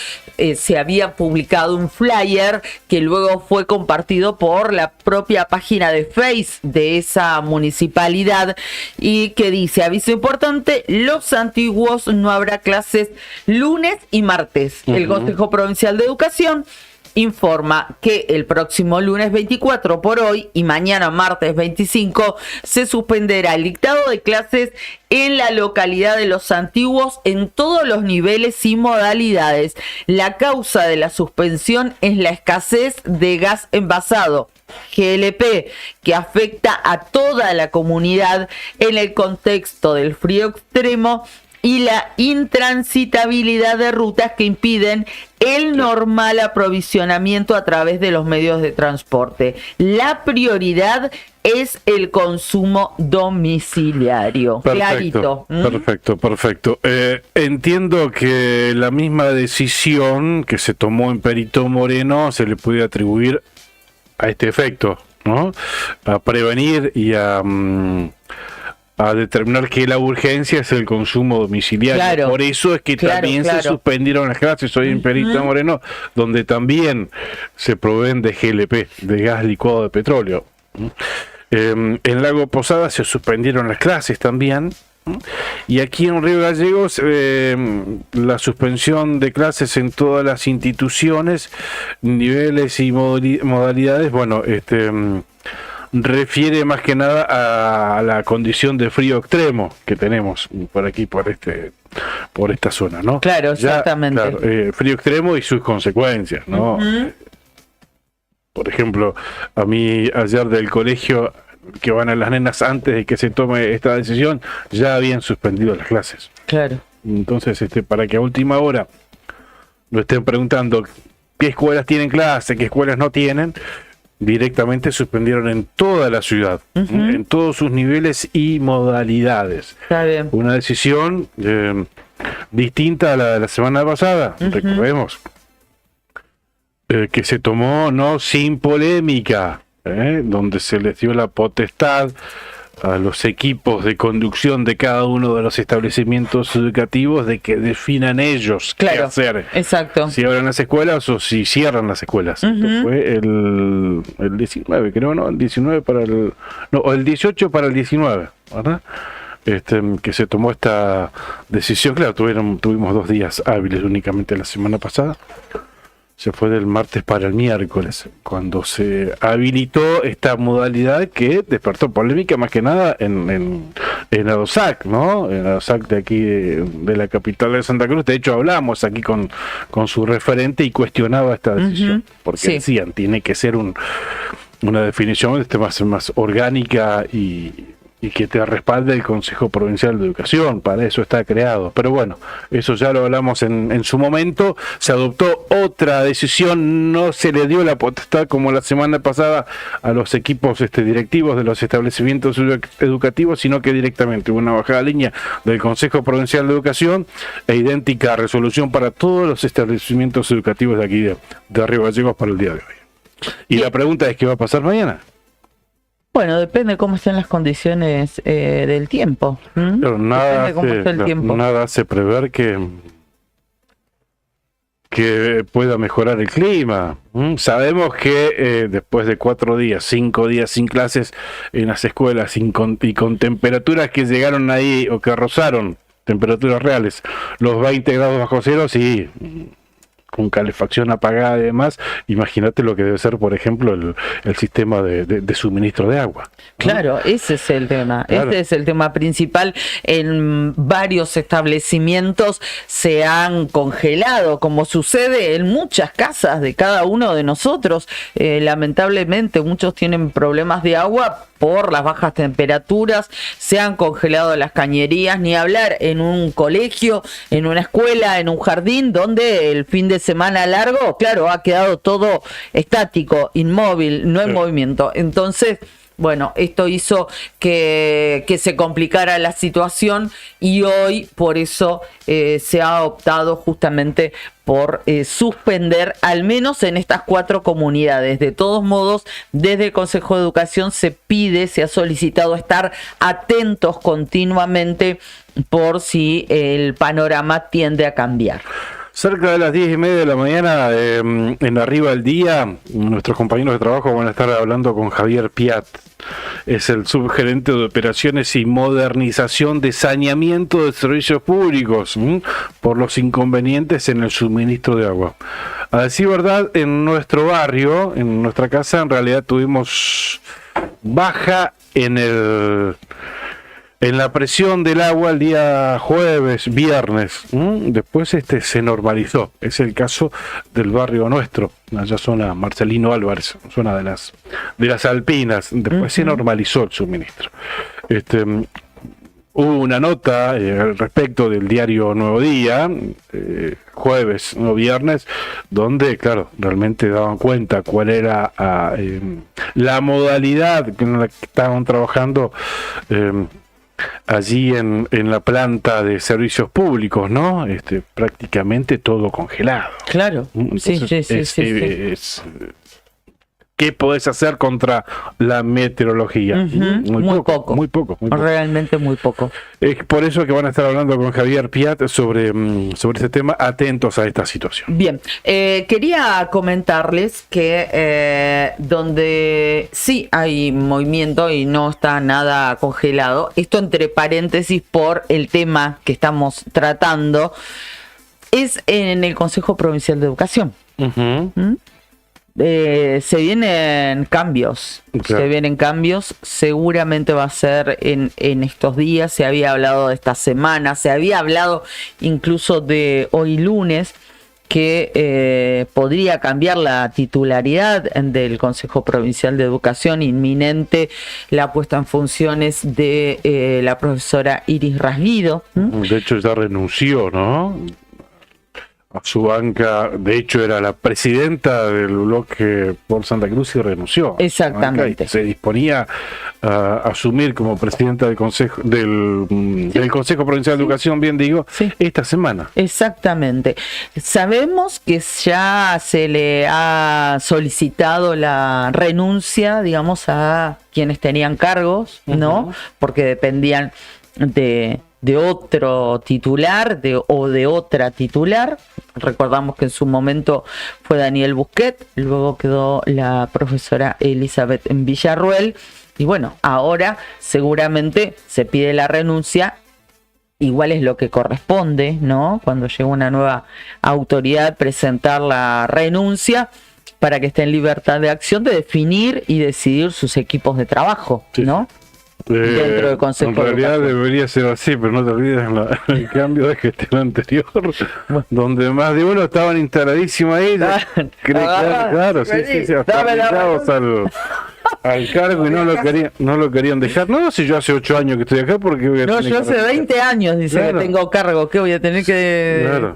se había publicado un flyer que luego fue compartido por la propia página de Face de esa municipalidad y que dice: aviso importante, Los Antiguos no habrá clases lunes y martes. El Consejo Provincial de Educación informa que el próximo lunes 24 por hoy y mañana martes 25 se suspenderá el dictado de clases en la localidad de Los Antiguos en todos los niveles y modalidades. La causa de la suspensión es la escasez de gas envasado, GLP, que afecta a toda la comunidad en el contexto del frío extremo y la intransitabilidad de rutas que impiden el normal aprovisionamiento a través de los medios de transporte. La prioridad es el consumo domiciliario. Perfecto, clarito. Perfecto. Entiendo que la misma decisión que se tomó en Perito Moreno se le puede atribuir a este efecto, ¿no? A prevenir y a determinar que la urgencia es el consumo domiciliario. Claro, por eso es que también se suspendieron las clases hoy en Perito Moreno, donde también se proveen de GLP, de gas licuado de petróleo. En Lago Posada se suspendieron las clases también. Y aquí en Río Gallegos la suspensión de clases en todas las instituciones, niveles y modalidades, bueno, refiere más que nada a la condición de frío extremo que tenemos por aquí, por esta zona, ¿no? Claro, exactamente. Frío extremo y sus consecuencias, ¿no? Por ejemplo, a mí ayer del colegio que van a las nenas, antes de que se tome esta decisión, ya habían suspendido las clases. Claro. Entonces, para que a última hora lo estén preguntando qué escuelas tienen clase, qué escuelas no tienen, directamente suspendieron en toda la ciudad, en todos sus niveles y modalidades. Está bien. Una decisión distinta a la de la semana pasada, recordemos, que se tomó no sin polémica, donde se les dio la potestad a los equipos de conducción de cada uno de los establecimientos educativos de que definan ellos qué hacer. Exacto. Si abren las escuelas o si cierran las escuelas. Esto fue el 19, creo, ¿no? El 19 para el... No, o el 18 para el 19, ¿verdad? Que se tomó esta decisión. Claro, tuvimos 2 días hábiles únicamente la semana pasada. Se fue del martes para el miércoles, cuando se habilitó esta modalidad que despertó polémica más que nada en la DOSAC, ¿no? En la DOSAC de aquí, de la capital de Santa Cruz. De hecho, hablamos aquí con su referente y cuestionaba esta decisión, porque decían, tiene que ser una definición más orgánica y que te respalde el Consejo Provincial de Educación. Para eso está creado. Pero bueno, eso ya lo hablamos en su momento. Se adoptó otra decisión, no se le dio la potestad como la semana pasada a los equipos directivos de los establecimientos educativos, sino que directamente hubo una bajada de línea del Consejo Provincial de Educación e idéntica resolución para todos los establecimientos educativos de aquí de Río Gallegos para el día de hoy. Y la pregunta es, ¿qué va a pasar mañana? Bueno, depende cómo estén las condiciones del tiempo. Pero nada hace prever que pueda mejorar el clima. Sabemos que después de 4 días, 5 días sin clases en las escuelas y con temperaturas que llegaron ahí o que rozaron temperaturas reales, los 20 grados bajo cero, sí, con calefacción apagada y demás, imagínate lo que debe ser, por ejemplo, el sistema de suministro de agua, ¿no? Claro, ese es el tema. Claro. Este es el tema principal. En varios establecimientos se han congelado, como sucede en muchas casas de cada uno de nosotros. Lamentablemente, muchos tienen problemas de agua por las bajas temperaturas, se han congelado las cañerías, ni hablar en un colegio, en una escuela, en un jardín, donde el fin de semana largo, claro, ha quedado todo estático, inmóvil, no en movimiento. Entonces, bueno, esto hizo que se complicara la situación y hoy por eso se ha optado justamente por suspender, al menos en estas 4 comunidades. De todos modos, desde el Consejo de Educación se ha solicitado estar atentos continuamente por si el panorama tiende a cambiar. Cerca de las 10:30 de la mañana, en Arriba del Día, nuestros compañeros de trabajo van a estar hablando con Javier Piat. Es el subgerente de operaciones y modernización de saneamiento de servicios públicos por los inconvenientes en el suministro de agua. A decir verdad, en nuestro barrio, en nuestra casa, en realidad tuvimos baja en la presión del agua el día jueves, viernes. Después se normalizó. Es el caso del barrio nuestro, allá zona Marcelino Álvarez, zona de las Alpinas. Después se normalizó el suministro. Hubo una nota al respecto del diario Nuevo Día, jueves o viernes, donde, claro, realmente daban cuenta cuál era la modalidad en la que estaban trabajando allí en la planta de servicios públicos, ¿no? Prácticamente todo congelado. Claro. Entonces, Sí. ¿qué podés hacer contra la meteorología? Muy poco. Realmente muy poco. Es por eso que van a estar hablando con Javier Piat sobre este tema, atentos a esta situación. Bien, quería comentarles que donde sí hay movimiento y no está nada congelado, esto entre paréntesis por el tema que estamos tratando, es en el Consejo Provincial de Educación. Se vienen cambios, Claro. Seguramente va a ser en estos días. Se había hablado de esta semana, se había hablado incluso de hoy lunes que podría cambiar la titularidad del Consejo Provincial de Educación, inminente la puesta en funciones de la profesora Iris Rasguido. De hecho ya renunció, ¿no?, a su banca. De hecho era la presidenta del bloque por Santa Cruz y renunció. Exactamente. Se disponía a asumir como presidenta del Consejo del Consejo Provincial de Educación, bien digo, esta semana. Exactamente. Sabemos que ya se le ha solicitado la renuncia, digamos, a quienes tenían cargos, ¿no? Porque dependían de otro titular o de otra titular. Recordamos que en su momento fue Daniel Busquet, luego quedó la profesora Elizabeth Villarruel, y bueno, ahora seguramente se pide la renuncia. Igual es lo que corresponde, ¿no? Cuando llega una nueva autoridad, presentar la renuncia para que esté en libertad de acción de definir y decidir sus equipos de trabajo, ¿no? Dentro del Consejo. En realidad debería ser así, pero no te olvides el cambio de gestión anterior, donde más de uno estaban instaladísimos ahí. Claro, sí, al cargo y no lo querían dejar. No, si yo hace 8 años que estoy acá, porque voy a No, yo hace 20 años dice que tengo cargo, ¿qué voy a tener que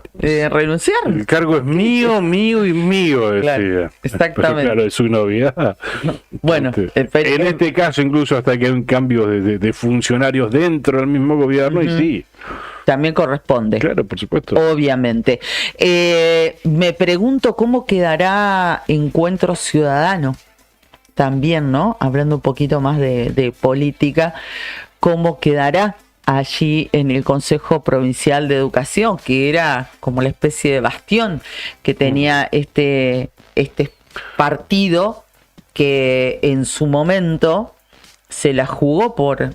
renunciar? El cargo es mío y mío, decía. Claro, exactamente. Pero, claro, es su novia. Bueno, en este caso, incluso hasta que hay un cambio de funcionarios dentro del mismo gobierno, y sí. También corresponde. Claro, por supuesto. Obviamente. Me pregunto cómo quedará Encuentro Ciudadano. También, ¿no? Hablando un poquito más de política, ¿cómo quedará allí en el Consejo Provincial de Educación, que era como la especie de bastión que tenía este partido que en su momento se la jugó por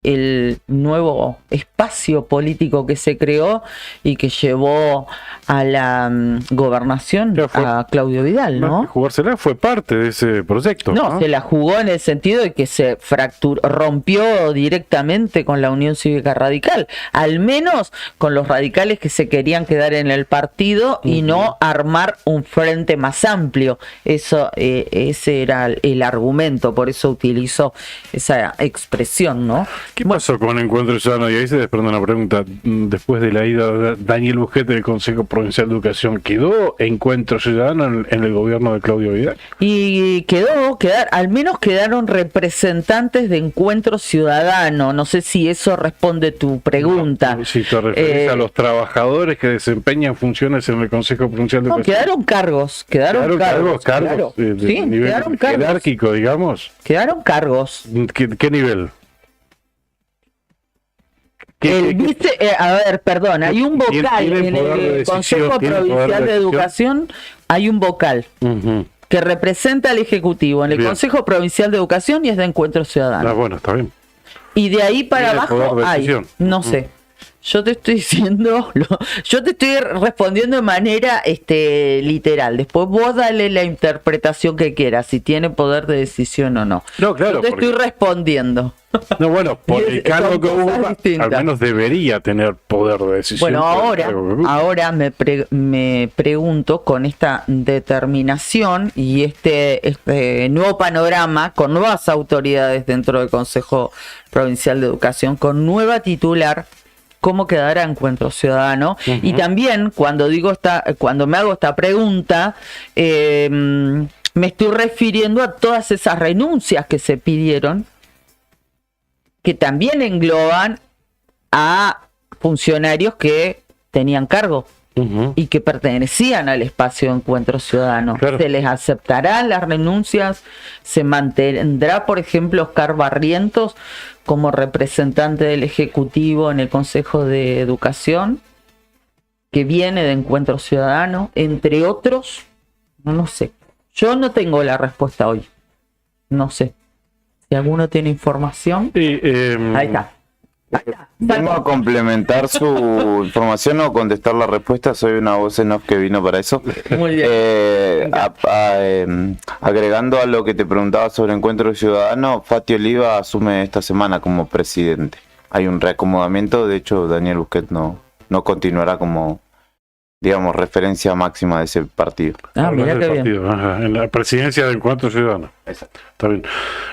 el nuevo espacio político que se creó y que llevó a la gobernación a Claudio Vidal, ¿no? Jugársela fue parte de ese proyecto. No, se la jugó en el sentido de que se rompió directamente con la Unión Cívica Radical, al menos con los radicales que se querían quedar en el partido y no armar un frente más amplio. Eso, ese era el argumento, por eso utilizó esa expresión, ¿no? ¿Qué pasó con Encuentro Ciudadano? Y ahí se desprende una pregunta. Después de la ida de Daniel Busquet del Consejo Provincial de Educación, ¿quedó Encuentro Ciudadano en el gobierno de Claudio Vidal? Y al menos quedaron representantes de Encuentro Ciudadano. No sé si eso responde tu pregunta. Si te referís a los trabajadores que desempeñan funciones en el Consejo Provincial de Educación. Quedaron cargos. Quedaron cargos claro. De nivel jerárquico, digamos. Quedaron cargos. ¿Qué nivel? A ver, perdón, hay un vocal en el Consejo Provincial de Educación, hay un vocal que representa al Ejecutivo en el Consejo Provincial de Educación y es de Encuentro Ciudadano. Bueno, está bien. Y de ahí para abajo hay, no sé. Yo te estoy diciendo, yo te estoy respondiendo de manera literal. Después vos dale la interpretación que quieras, si tiene poder de decisión o no. No, claro. Yo te estoy respondiendo. No, bueno, por el cargo que ocupa, al menos debería tener poder de decisión. Bueno, ahora me pregunto con esta determinación y este nuevo panorama, con nuevas autoridades dentro del Consejo Provincial de Educación, con nueva titular, cómo quedará Encuentro Ciudadano. Y también cuando me hago esta pregunta, me estoy refiriendo a todas esas renuncias que se pidieron, que también engloban a funcionarios que tenían cargo y que pertenecían al espacio de Encuentro Ciudadano. Claro. ¿Se les aceptarán las renuncias? ¿Se mantendrá, por ejemplo, Oscar Barrientos como representante del Ejecutivo en el Consejo de Educación, que viene de Encuentro Ciudadano, entre otros? No sé. Yo no tengo la respuesta hoy. No sé. Si alguno tiene información. Ahí está. ¿Vamos a complementar su información o contestar la respuesta? Soy una voz en off que vino para eso. Muy bien. Agregando a lo que te preguntaba sobre Encuentro Ciudadano, Fati Oliva asume esta semana como presidente. Hay un reacomodamiento, de hecho Daniel Busquet no continuará como, digamos, referencia máxima de ese partido. Mira qué bien. En la presidencia de Encuentro Ciudadano. Exacto. Está bien.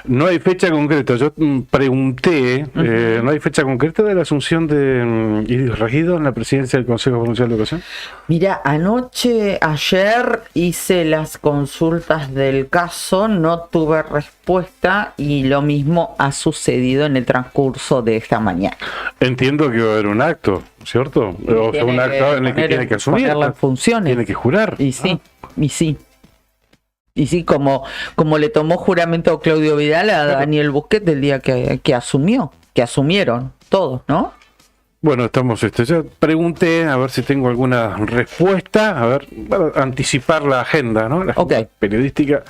No hay fecha concreta. Yo pregunté, ¿no hay fecha concreta de la asunción de Iris Regido en la presidencia del Consejo Provincial de Educación? Mira, ayer hice las consultas del caso, no tuve respuesta y lo mismo ha sucedido en el transcurso de esta mañana. Entiendo que va a haber un acto, ¿cierto? O sea, un acto en el que tiene que asumir. Las funciones. Tiene que jurar. Y sí, como le tomó juramento a Claudio Vidal a Daniel Busquet el día que asumieron todos, ¿no? Bueno, ya pregunté a ver si tengo alguna respuesta, a ver, para anticipar la agenda, ¿no? La agenda periodística,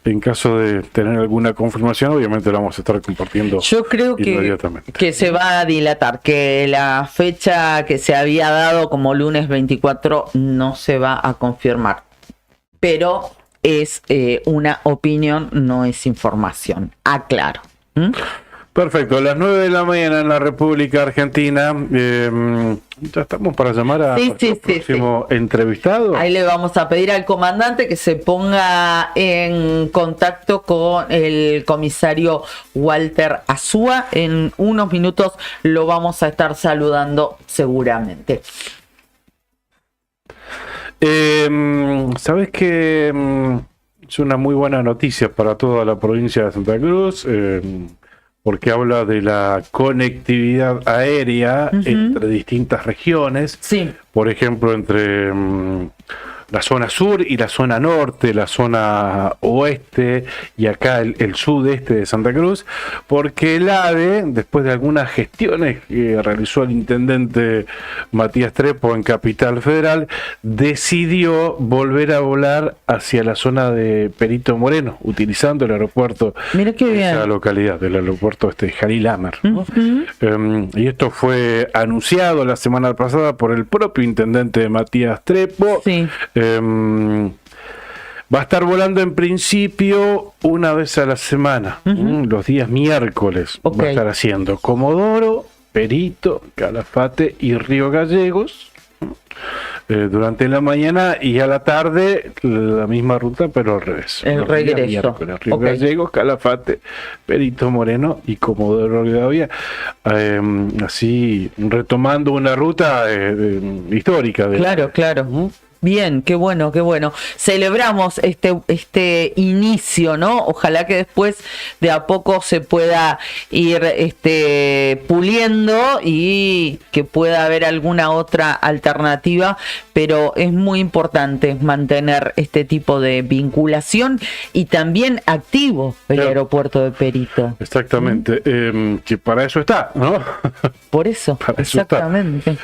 en caso de tener alguna confirmación, obviamente la vamos a estar compartiendo. Yo creo que se va a dilatar, que la fecha que se había dado como lunes 24 no se va a confirmar, pero es una opinión, no es información. Aclaro. Perfecto, a las 9 de la mañana en la República Argentina. Ya estamos para llamar a nuestro próximo entrevistado. Ahí le vamos a pedir al comandante que se ponga en contacto con el comisario Walter Azúa. En unos minutos lo vamos a estar saludando seguramente. Sabes que es una muy buena noticia para toda la provincia de Santa Cruz, porque habla de la conectividad aérea entre distintas regiones. Sí. Por ejemplo, entre la zona sur y la zona norte, la zona oeste y acá el sudeste de Santa Cruz, porque el ADE, después de algunas gestiones que realizó el intendente Matías Trepo en Capital Federal, decidió volver a volar hacia la zona de Perito Moreno, utilizando el aeropuerto Mira qué de bien. esa localidad, del aeropuerto Jalil Amer, ¿no? Y esto fue anunciado la semana pasada por el propio intendente Matías Trepo. Sí. Va a estar volando en principio una vez a la semana, los días miércoles. Ok. Va a estar haciendo Comodoro, Perito, Calafate y Río Gallegos durante la mañana, y a la tarde la misma ruta pero al revés. El Los días regreso. miércoles, Río Ok. Gallegos, Calafate, Perito Moreno y Comodoro Rivadavia, así retomando una ruta histórica de, Claro, claro. Bien, qué bueno, qué bueno. Celebramos este inicio, ¿no? Ojalá que después de a poco se pueda ir puliendo y que pueda haber alguna otra alternativa, pero es muy importante mantener este tipo de vinculación y también activo el Claro. aeropuerto de Perito. Exactamente, que para eso está, ¿no? Por eso, Para eso está. exactamente.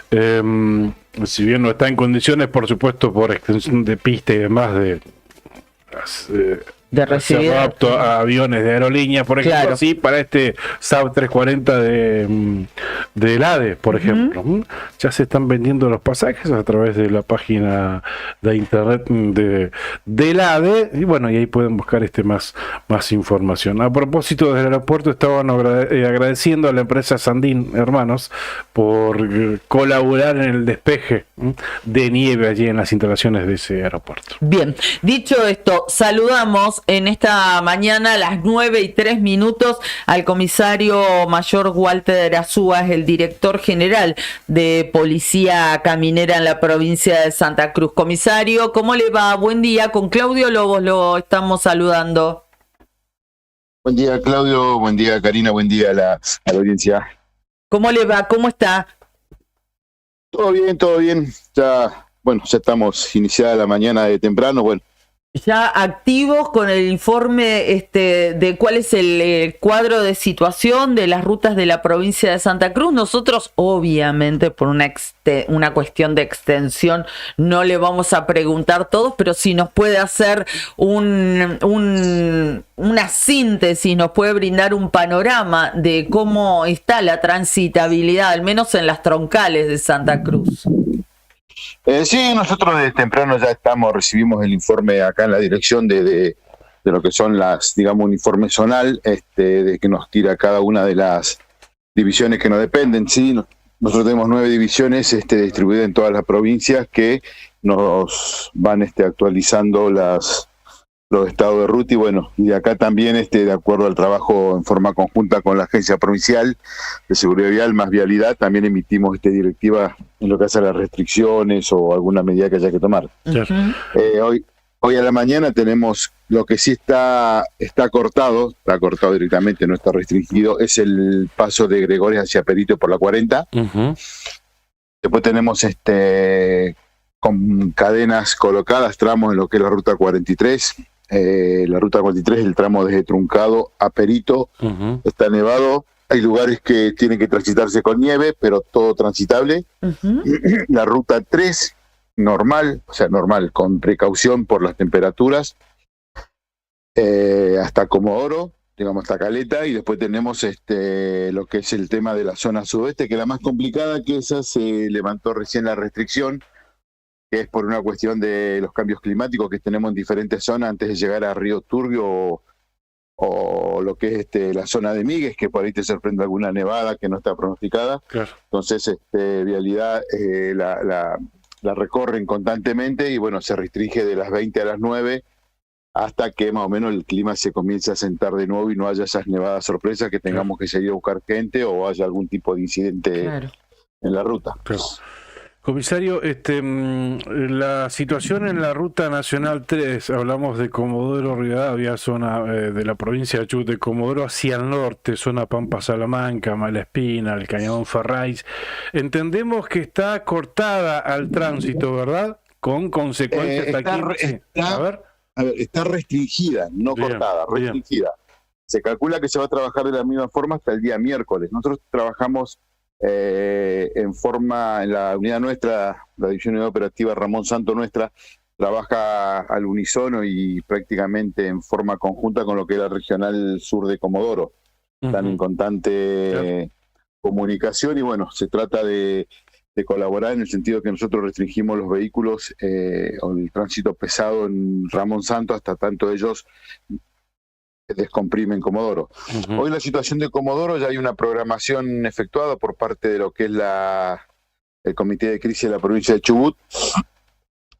Si bien no está en condiciones, por supuesto, por extensión de pista y demás, de recibir. ser apto a aviones de aerolíneas, por ejemplo, Claro. sí, para este Saab 340 del ADE, por ejemplo. Ya se están vendiendo los pasajes a través de la página de internet del ADE, y bueno, y ahí pueden buscar más información. A propósito del aeropuerto, estaban agradeciendo a la empresa Sandín Hermanos por colaborar en el despeje de nieve allí en las instalaciones de ese aeropuerto. Bien, dicho esto, saludamos en esta mañana a las 9:03 al comisario mayor Walter Azúa, es el director general de Policía Caminera en la provincia de Santa Cruz. Comisario, ¿cómo le va? Buen día, con Claudio Lobos lo estamos saludando. Buen día, Claudio. Buen día, Karina. Buen día a la audiencia. ¿Cómo le va? ¿Cómo está? Todo bien, todo bien. Ya estamos iniciada la mañana de temprano. Bueno, Ya activos con el informe de cuál es el cuadro de situación de las rutas de la provincia de Santa Cruz. Nosotros, obviamente, por una cuestión de extensión, no le vamos a preguntar todos, pero si nos puede hacer una síntesis, nos puede brindar un panorama de cómo está la transitabilidad, al menos en las troncales de Santa Cruz. sí, nosotros desde temprano ya recibimos el informe acá en la dirección de lo que son un informe zonal, de que nos tira cada una de las divisiones que nos dependen, sí. Nosotros tenemos 9 divisiones distribuidas en todas las provincias que nos van actualizando los estados de ruta, y bueno, y de acá también de acuerdo al trabajo en forma conjunta con la Agencia Provincial de Seguridad Vial más Vialidad, también emitimos directiva en lo que hace a las restricciones o alguna medida que haya que tomar. Hoy a la mañana tenemos lo que sí está cortado directamente, no está restringido, es el paso de Gregores hacia Perito por la 40. Después tenemos con cadenas colocadas tramos en lo que es la ruta 43. La ruta 43, el tramo desde Truncado a Perito, está nevado. Hay lugares que tienen que transitarse con nieve, pero todo transitable. La ruta 3, normal, con precaución por las temperaturas, hasta Comodoro, digamos hasta Caleta, y después tenemos lo que es el tema de la zona sudeste, que es la más complicada, que esa se levantó recién la restricción, que es por una cuestión de los cambios climáticos que tenemos en diferentes zonas antes de llegar a Río Turbio o lo que es la zona de Migues, que por ahí te sorprende alguna nevada que no está pronosticada. Claro. Entonces, Vialidad la recorren constantemente y bueno, se restringe de las 20 a las 9 hasta que más o menos el clima se comience a sentar de nuevo y no haya esas nevadas sorpresas que tengamos que seguir a buscar gente o haya algún tipo de incidente en la ruta. Claro. Comisario, la situación en la Ruta Nacional 3, hablamos de Comodoro Rivadavia, zona de la provincia de Chubut, de Comodoro hacia el norte, zona Pampa Salamanca, Malespina, el Cañadón Ferrays. Entendemos que está cortada al tránsito, ¿verdad? con consecuencias a ver. A ver, está restringida, no Bien, cortada, restringida. Se calcula que se va a trabajar de la misma forma hasta el día miércoles. Nosotros trabajamos en la unidad nuestra, la División Unidad Operativa Ramón Santo nuestra, trabaja al unísono y prácticamente en forma conjunta con lo que es la Regional Sur de Comodoro. Están en constante comunicación y bueno, se trata de colaborar en el sentido que nosotros restringimos los vehículos o el tránsito pesado en Ramón Santo hasta tanto ellos descomprimen Comodoro. Hoy la situación de Comodoro, ya hay una programación efectuada por parte de lo que es el Comité de Crisis de la provincia de Chubut,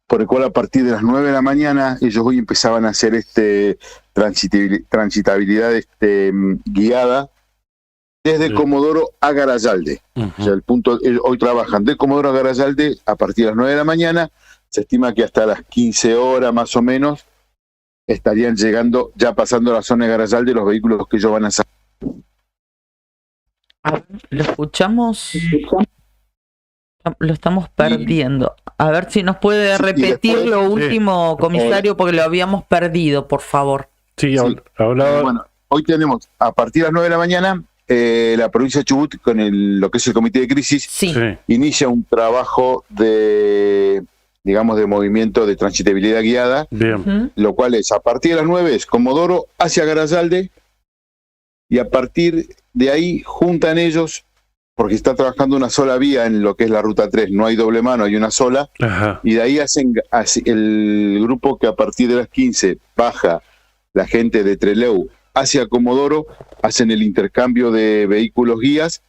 por el cual a partir de las 9 de la mañana ellos hoy empezaban a hacer transitabilidad guiada desde Comodoro a Garayalde. O sea, hoy trabajan de Comodoro a Garayalde a partir de las 9 de la mañana. Se estima que hasta las 15 horas más o menos estarían llegando, ya pasando la zona de Garayalde, los vehículos que ellos van a sacar. A ver, lo escuchamos. Lo estamos perdiendo. A ver si nos puede repetir después, lo último, comisario, porque lo habíamos perdido, por favor. Sí, hablaba. Bueno, hoy tenemos, a partir de las 9 de la mañana, la provincia de Chubut, con lo que es el Comité de Crisis, inicia un trabajo de movimiento de transitabilidad guiada, lo cual es, a partir de las 9 es Comodoro hacia Garayalde, y a partir de ahí juntan ellos, porque está trabajando una sola vía en lo que es la ruta 3, no hay doble mano, hay una sola, y de ahí hacen el grupo que a partir de las 15 baja la gente de Trelew hacia Comodoro, hacen el intercambio de vehículos guías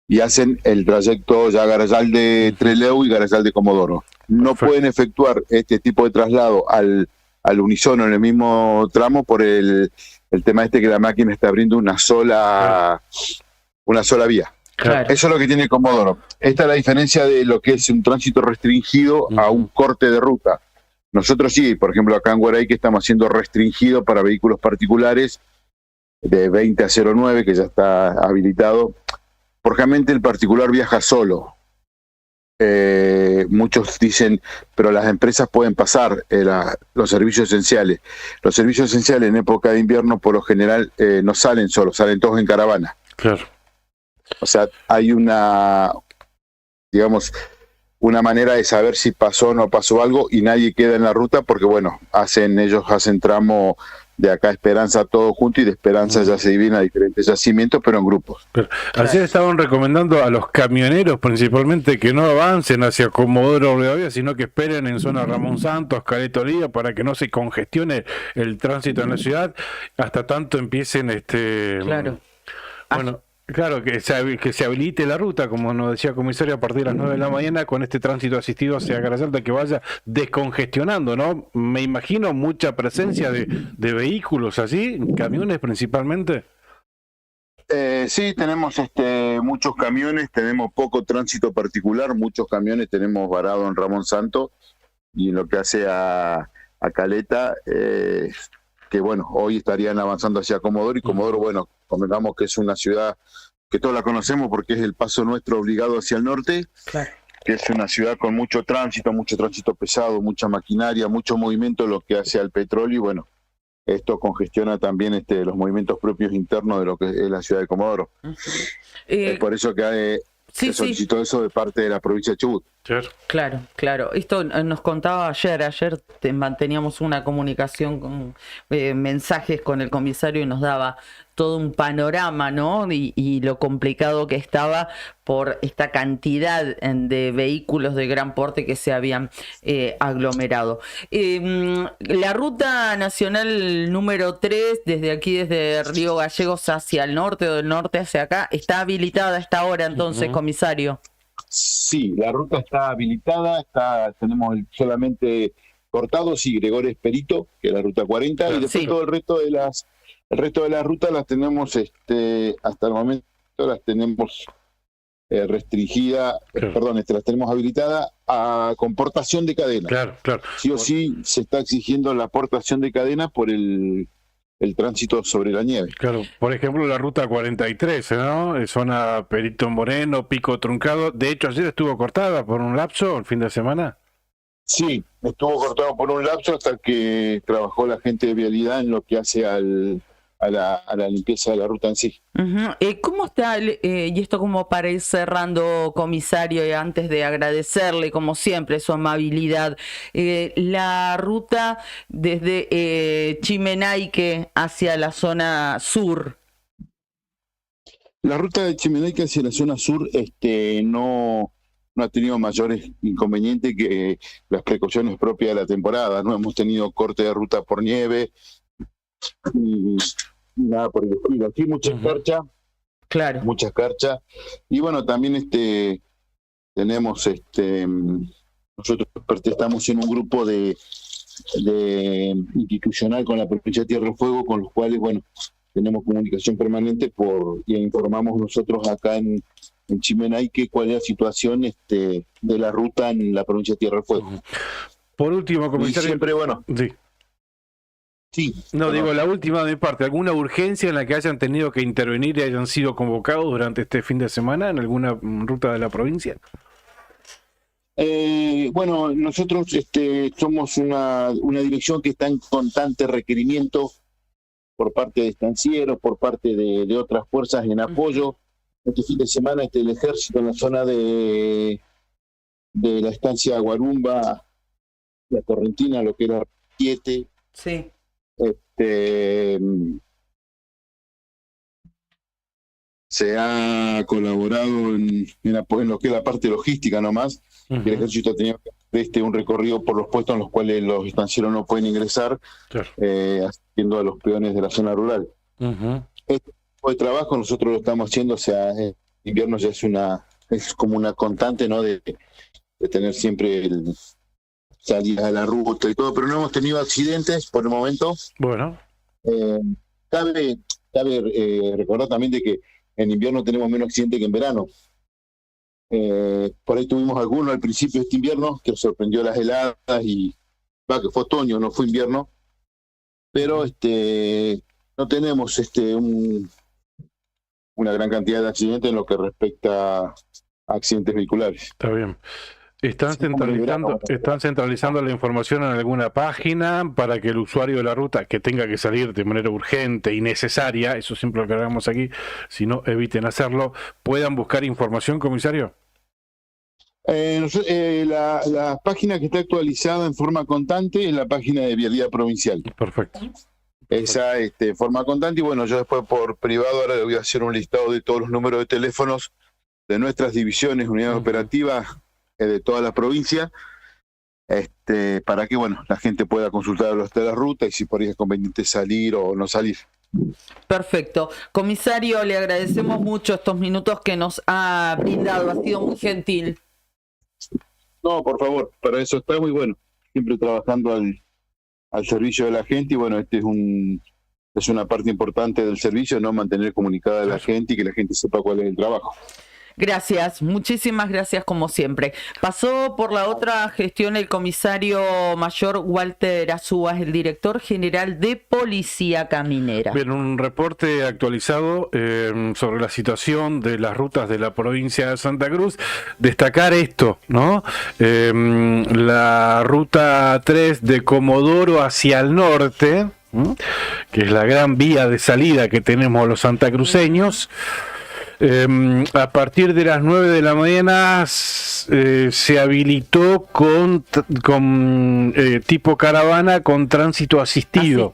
y hacen el trayecto ya Garayalde-Trelew y Garayalde-Comodoro. No pueden efectuar este tipo de traslado al unísono en el mismo tramo por el tema que la máquina está abriendo una sola vía. Claro. Eso es lo que tiene Comodoro. Esta es la diferencia de lo que es un tránsito restringido a un corte de ruta. Nosotros sí, por ejemplo, acá en Guaray, que estamos haciendo restringido para vehículos particulares de 20 a 09, que ya está habilitado. Por ejemplo, el particular viaja solo. Muchos dicen, pero las empresas pueden pasar los servicios esenciales. Los servicios esenciales en época de invierno, por lo general, no salen solos, salen todos en caravana. Claro. O sea, hay una manera de saber si pasó o no pasó algo y nadie queda en la ruta porque, bueno, ellos hacen tramo de acá a Esperanza todo junto y de Esperanza ya se dividen a diferentes yacimientos, pero en grupos. Ayer estaban recomendando a los camioneros principalmente que no avancen hacia Comodoro Rivadavia, sino que esperen en zona Ramón Santos, Caleta Olivia, para que no se congestione el tránsito en la ciudad, hasta tanto empiecen Claro. Bueno, claro, que se habilite la ruta, como nos decía el comisario, a partir de las 9 de la mañana, con este tránsito asistido hacia Garayalde, que vaya descongestionando, ¿no? Me imagino mucha presencia de vehículos así, camiones principalmente. Sí, tenemos muchos camiones, tenemos poco tránsito particular, muchos camiones tenemos varado en Ramón Santo, y en lo que hace a Caleta, que bueno, hoy estarían avanzando hacia Comodoro, y Comodoro, bueno, comentamos que es una ciudad que todos la conocemos porque es el paso nuestro obligado hacia el norte, Claro. que es una ciudad con mucho tránsito pesado, mucha maquinaria, mucho movimiento, lo que hace al petróleo, y bueno, esto congestiona también los movimientos propios internos de lo que es la ciudad de Comodoro. Es por eso que se solicitó eso de parte de la provincia de Chubut. Claro. Esto nos contaba ayer manteníamos una comunicación con mensajes con el comisario y nos daba todo un panorama, ¿no? Y lo complicado que estaba por esta cantidad de vehículos de gran porte que se habían aglomerado. La ruta nacional número 3, desde Río Gallegos hacia el norte o del norte hacia acá, está habilitada a esta hora entonces, comisario. Sí, la ruta está habilitada, tenemos solamente Cortados y Gregorio Esperito, que es la ruta 40, y después todo el resto de las rutas las tenemos, hasta el momento las tenemos restringida, las tenemos habilitada con portación de cadena. Claro. Sí o sí se está exigiendo la portación de cadena por el tránsito sobre la nieve. Claro, por ejemplo la ruta 43, ¿no? Zona Perito Moreno, Pico Truncado. De hecho, ayer estuvo cortada por un lapso el fin de semana. Sí, estuvo cortado por un lapso hasta que trabajó la gente de vialidad en lo que hace a la limpieza de la ruta en sí. Ujú. ¿Cómo está, y esto como para ir cerrando, comisario, y antes de agradecerle como siempre su amabilidad, la ruta desde Chimenaique hacia la zona sur? La ruta de Chimenaique hacia la zona sur no ha tenido mayores inconvenientes que las precauciones propias de la temporada. No hemos tenido corte de ruta por nieve y nada por el estilo. Aquí mucha escarcha, Claro. mucha escarcha. Y bueno, también tenemos, nosotros estamos en un grupo de institucional con la provincia de Tierra del Fuego, con los cuales, bueno, tenemos comunicación permanente y informamos nosotros acá en Chimenaique cuál es la situación de la ruta en la provincia de Tierra del Fuego. Por último, Y comisario. siempre, bueno, Sí. sí. No, bueno, digo, la última de mi parte, ¿alguna urgencia en la que hayan tenido que intervenir y hayan sido convocados durante este fin de semana en alguna ruta de la provincia? Bueno, nosotros somos una dirección que está en constante requerimiento por parte de estancieros, por parte de otras fuerzas en apoyo. Este fin de semana el ejército en la zona de la estancia Guarumba, la Correntina, lo que era 7, Sí. se ha colaborado en lo que es la parte logística nomás. El ejército ha tenido un recorrido por los puestos en los cuales los estancieros no pueden ingresar, Claro. asistiendo a los peones de la zona rural. Este tipo de trabajo nosotros lo estamos haciendo, o sea, en invierno ya es como una constante, ¿no? De tener siempre salidas a la ruta y todo, pero no hemos tenido accidentes por el momento. Bueno. Cabe recordar también de que en invierno tenemos menos accidentes que en verano. Por ahí tuvimos algunos al principio de este invierno que nos sorprendió las heladas que fue otoño, no fue invierno, pero no tenemos una gran cantidad de accidentes en lo que respecta a accidentes vehiculares. Está bien. ¿Están centralizando la información en alguna página para que el usuario de la ruta, que tenga que salir de manera urgente y necesaria, eso siempre lo cargamos aquí, si no eviten hacerlo, puedan buscar información, comisario? La página que está actualizada en forma constante es la página de Vialidad Provincial. Perfecto. Esa forma constante, y bueno, yo después por privado ahora le voy a hacer un listado de todos los números de teléfonos de nuestras divisiones, unidades operativas de toda la provincia, para que bueno, la gente pueda consultar de la ruta y si por ahí es conveniente salir o no salir. Perfecto. Comisario, le agradecemos mucho estos minutos que nos ha brindado, ha sido muy gentil. No, por favor, para eso está muy bueno, siempre trabajando al servicio de la gente, y bueno, es una parte importante del servicio, no mantener comunicada a la gente y que la gente sepa cuál es el trabajo. Gracias, muchísimas gracias como siempre. Pasó por la otra gestión el comisario mayor Walter Azúa, el director general de Policía Caminera. Bien, un reporte actualizado sobre la situación de las rutas de la provincia de Santa Cruz. Destacar esto, ¿no? La ruta 3 de Comodoro hacia el norte, que es la gran vía de salida que tenemos los santacruceños. A partir de las 9 de la mañana se habilitó con tipo caravana con tránsito asistido.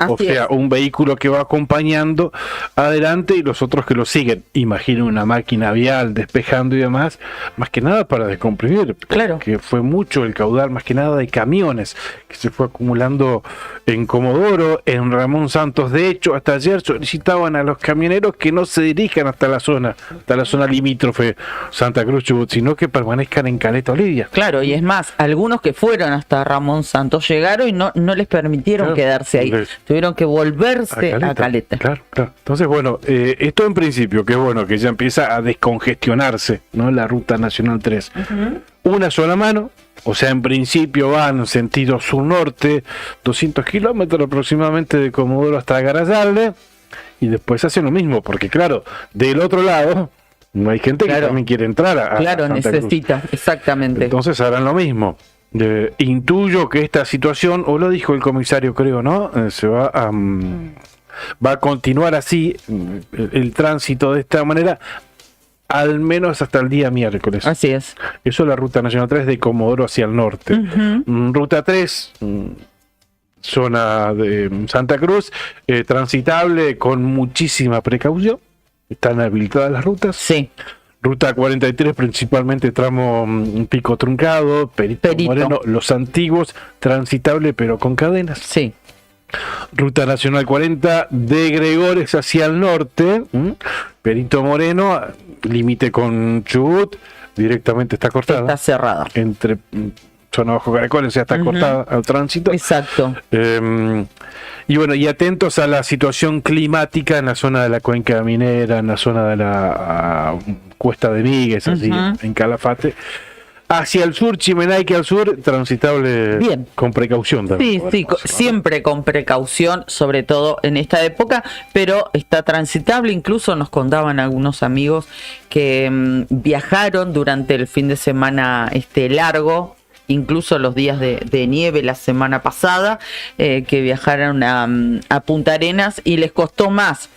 O sea, un vehículo que va acompañando adelante y los otros que lo siguen. Imagino una máquina vial despejando y demás, más que nada para descomprimir. Claro. Que fue mucho el caudal, más que nada de camiones que se fue acumulando en Comodoro, en Ramón Santos. De hecho, hasta ayer solicitaban a los camioneros que no se dirijan hasta la zona limítrofe Santa Cruz Chubut, sino que permanezcan en Caleta Olivia. Claro, y es más, algunos que fueron hasta Ramón Santos llegaron y no les permitieron quedarse ahí. Tuvieron que volverse a Caleta. Claro. Entonces, bueno, esto en principio, que es bueno, que ya empieza a descongestionarse, ¿no? La ruta Nacional 3. Una sola mano. O sea, en principio van en sentido sur-norte, 200 kilómetros aproximadamente de Comodoro hasta Garayalde, y después hacen lo mismo, porque claro, del otro lado hay gente que también quiere entrar a Claro, Santa necesita, Cruz. exactamente. Entonces harán lo mismo. intuyo que esta situación, o lo dijo el comisario, creo, ¿no? Se va a continuar así el tránsito de esta manera, al menos hasta el día miércoles. Así es. Eso es la Ruta Nacional 3 de Comodoro hacia el norte. Ruta 3, zona de Santa Cruz, transitable con muchísima precaución. Están habilitadas las rutas. Sí. Ruta 43, principalmente tramo Pico Truncado, Perito Moreno, Los Antiguos, transitable pero con cadenas. Sí. Ruta Nacional 40 de Gregores hacia el norte, Perito Moreno, límite con Chubut, directamente está cortada. Está cerrada. Entre zona bajo Caracoles, ya está cortada al tránsito. Exacto. Y bueno, y atentos a la situación climática en la zona de la Cuenca Minera, en la zona de la Cuesta de Migues, así, en Calafate. Hacia el sur, Chimenaique al sur, transitable bien, con precaución también. Sí, siempre con precaución, sobre todo en esta época, pero está transitable. Incluso nos contaban algunos amigos que viajaron durante el fin de semana largo, incluso los días de nieve la semana pasada, que viajaron a Punta Arenas y les costó más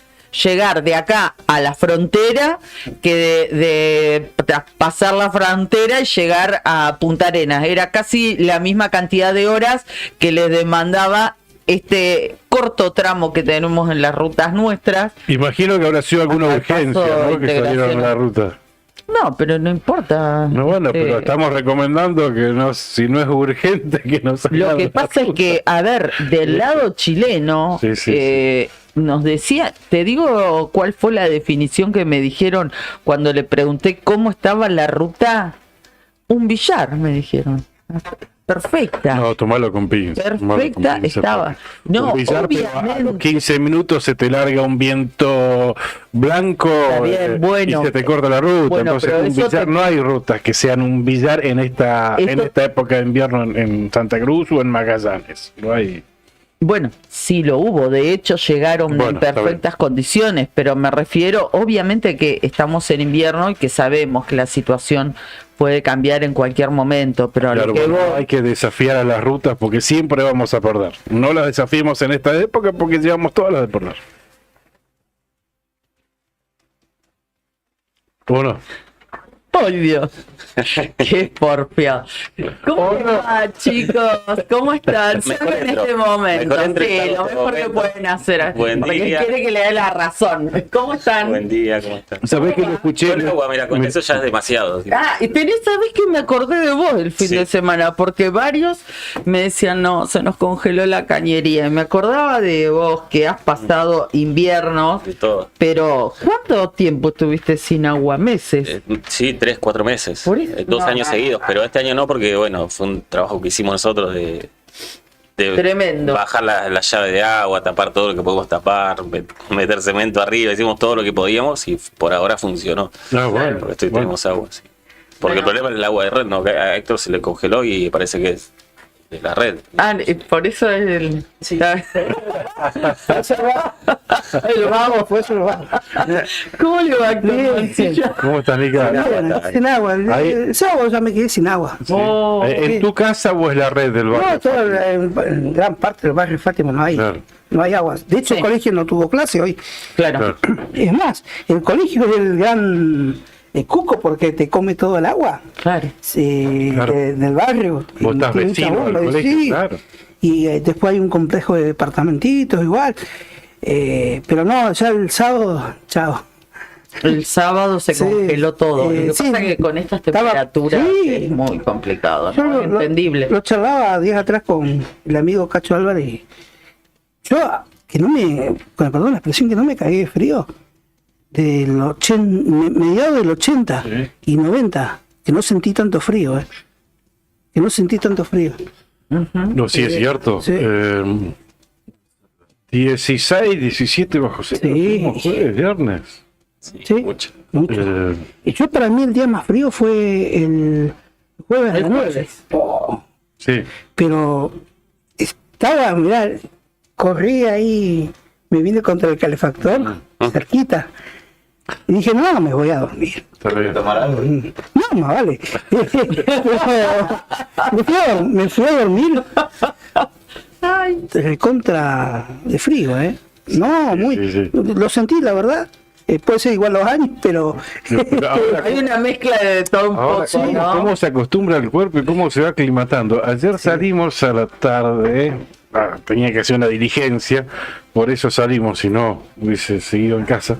llegar de acá a la frontera que de pasar la frontera y llegar a Punta Arenas. Era casi la misma cantidad de horas que les demandaba este corto tramo que tenemos en las rutas nuestras. Imagino que habrá sido alguna urgencia, ¿no? Que salieron en la ruta. No, pero no importa. No, bueno, pero estamos recomendando que no, si no es urgente, que no salga. Lo que pasa es que, a ver, del lado chileno, nos decía, te digo cuál fue la definición que me dijeron cuando le pregunté cómo estaba la ruta. Un billar, me dijeron. Perfecta. No, tomalo con pinzas. Perfecta estaba. No, billar, obviamente. a los 15 minutos se te larga un viento blanco y se te corta la ruta. Bueno, entonces, un billar, no hay rutas que sean un billar en esta época de invierno en Santa Cruz o en Magallanes. No hay. Bueno, sí lo hubo, de hecho llegaron en perfectas condiciones, pero me refiero, obviamente que estamos en invierno y que sabemos que la situación puede cambiar en cualquier momento, pero claro, hay que desafiar a las rutas porque siempre vamos a perder. No las desafiemos en esta época porque llevamos todas las de perder. ¿O no? ¡Ay, Dios! ¡Qué porfia! ¿Cómo va, chicos? ¿Cómo están? Solo en este momento. Sí, lo mejor que pueden hacer. Buen porque día. quiere que le dé la razón. ¿Cómo están? Buen día, ¿cómo están? ¿Sabés que lo escuché? Bueno, mira, con eso ya es demasiado. Pero ¿sabés que me acordé de vos el fin de semana? Porque varios me decían, no, se nos congeló la cañería. Y me acordaba de vos que has pasado inviernos. De todo. Pero, ¿cuánto tiempo estuviste sin agua? ¿Meses? Sí, 3, 4 meses. 2 años seguidos, pero este año no, porque bueno, fue un trabajo que hicimos nosotros de tremendo. Bajar la llave de agua, tapar todo lo que podemos tapar, meter cemento arriba, hicimos todo lo que podíamos y por ahora funcionó. Bueno, porque tenemos agua, sí. Porque el problema es el agua de red, ¿no? A Héctor se le congeló y parece que es de la red. Por eso es el... Sí. Lo vamos, por eso lo vamos. ¿Cómo le va, Héctor? ¿Cómo estás, Nica? Sin agua. El sábado ya me quedé sin agua. Sí. ¿En tu casa o es la red del barrio? No, en gran parte del barrio Fátima no hay. Claro. No hay agua. De hecho, el colegio no tuvo clase hoy. Claro. Es más, el colegio es el gran cuco porque te come todo el agua. Claro. Del barrio. Vos estás vecino del colegio, claro. Y después hay un complejo de departamentitos igual. Pero no, ya el sábado, chao. El sábado se congeló todo. Lo que pasa es que con estas temperaturas es muy complicado, ¿no? Es entendible. Lo charlaba días atrás con el amigo Cacho Álvarez. Yo, que no me, perdón la expresión, que no me cagué de frío. Mediados del 80 y 90, que no sentí tanto frío, Que no sentí tanto frío. No, sí, es cierto. Sí. 16, 17 bajo cero. Sí. ¿Cómo fue? Viernes. Sí, mucho. Y yo, para mí, el día más frío fue el jueves de la noche. Sí. Pero estaba, mirá, corrí ahí, me vine contra el calefactor, cerquita. Y dije, no, me voy a dormir. ¿Tomar algo? No, más vale. Me fui a dormir contra de frío, ¿eh? No, muy. Sí. Lo sentí, la verdad. Puede ser igual los años, pero Hay una mezcla de todo un Ahora, poco, ¿no? ¿cómo se acostumbra el cuerpo y cómo se va aclimatando? Ayer salimos a la tarde, tenía que hacer una diligencia, por eso salimos, si no hubiese seguido en casa.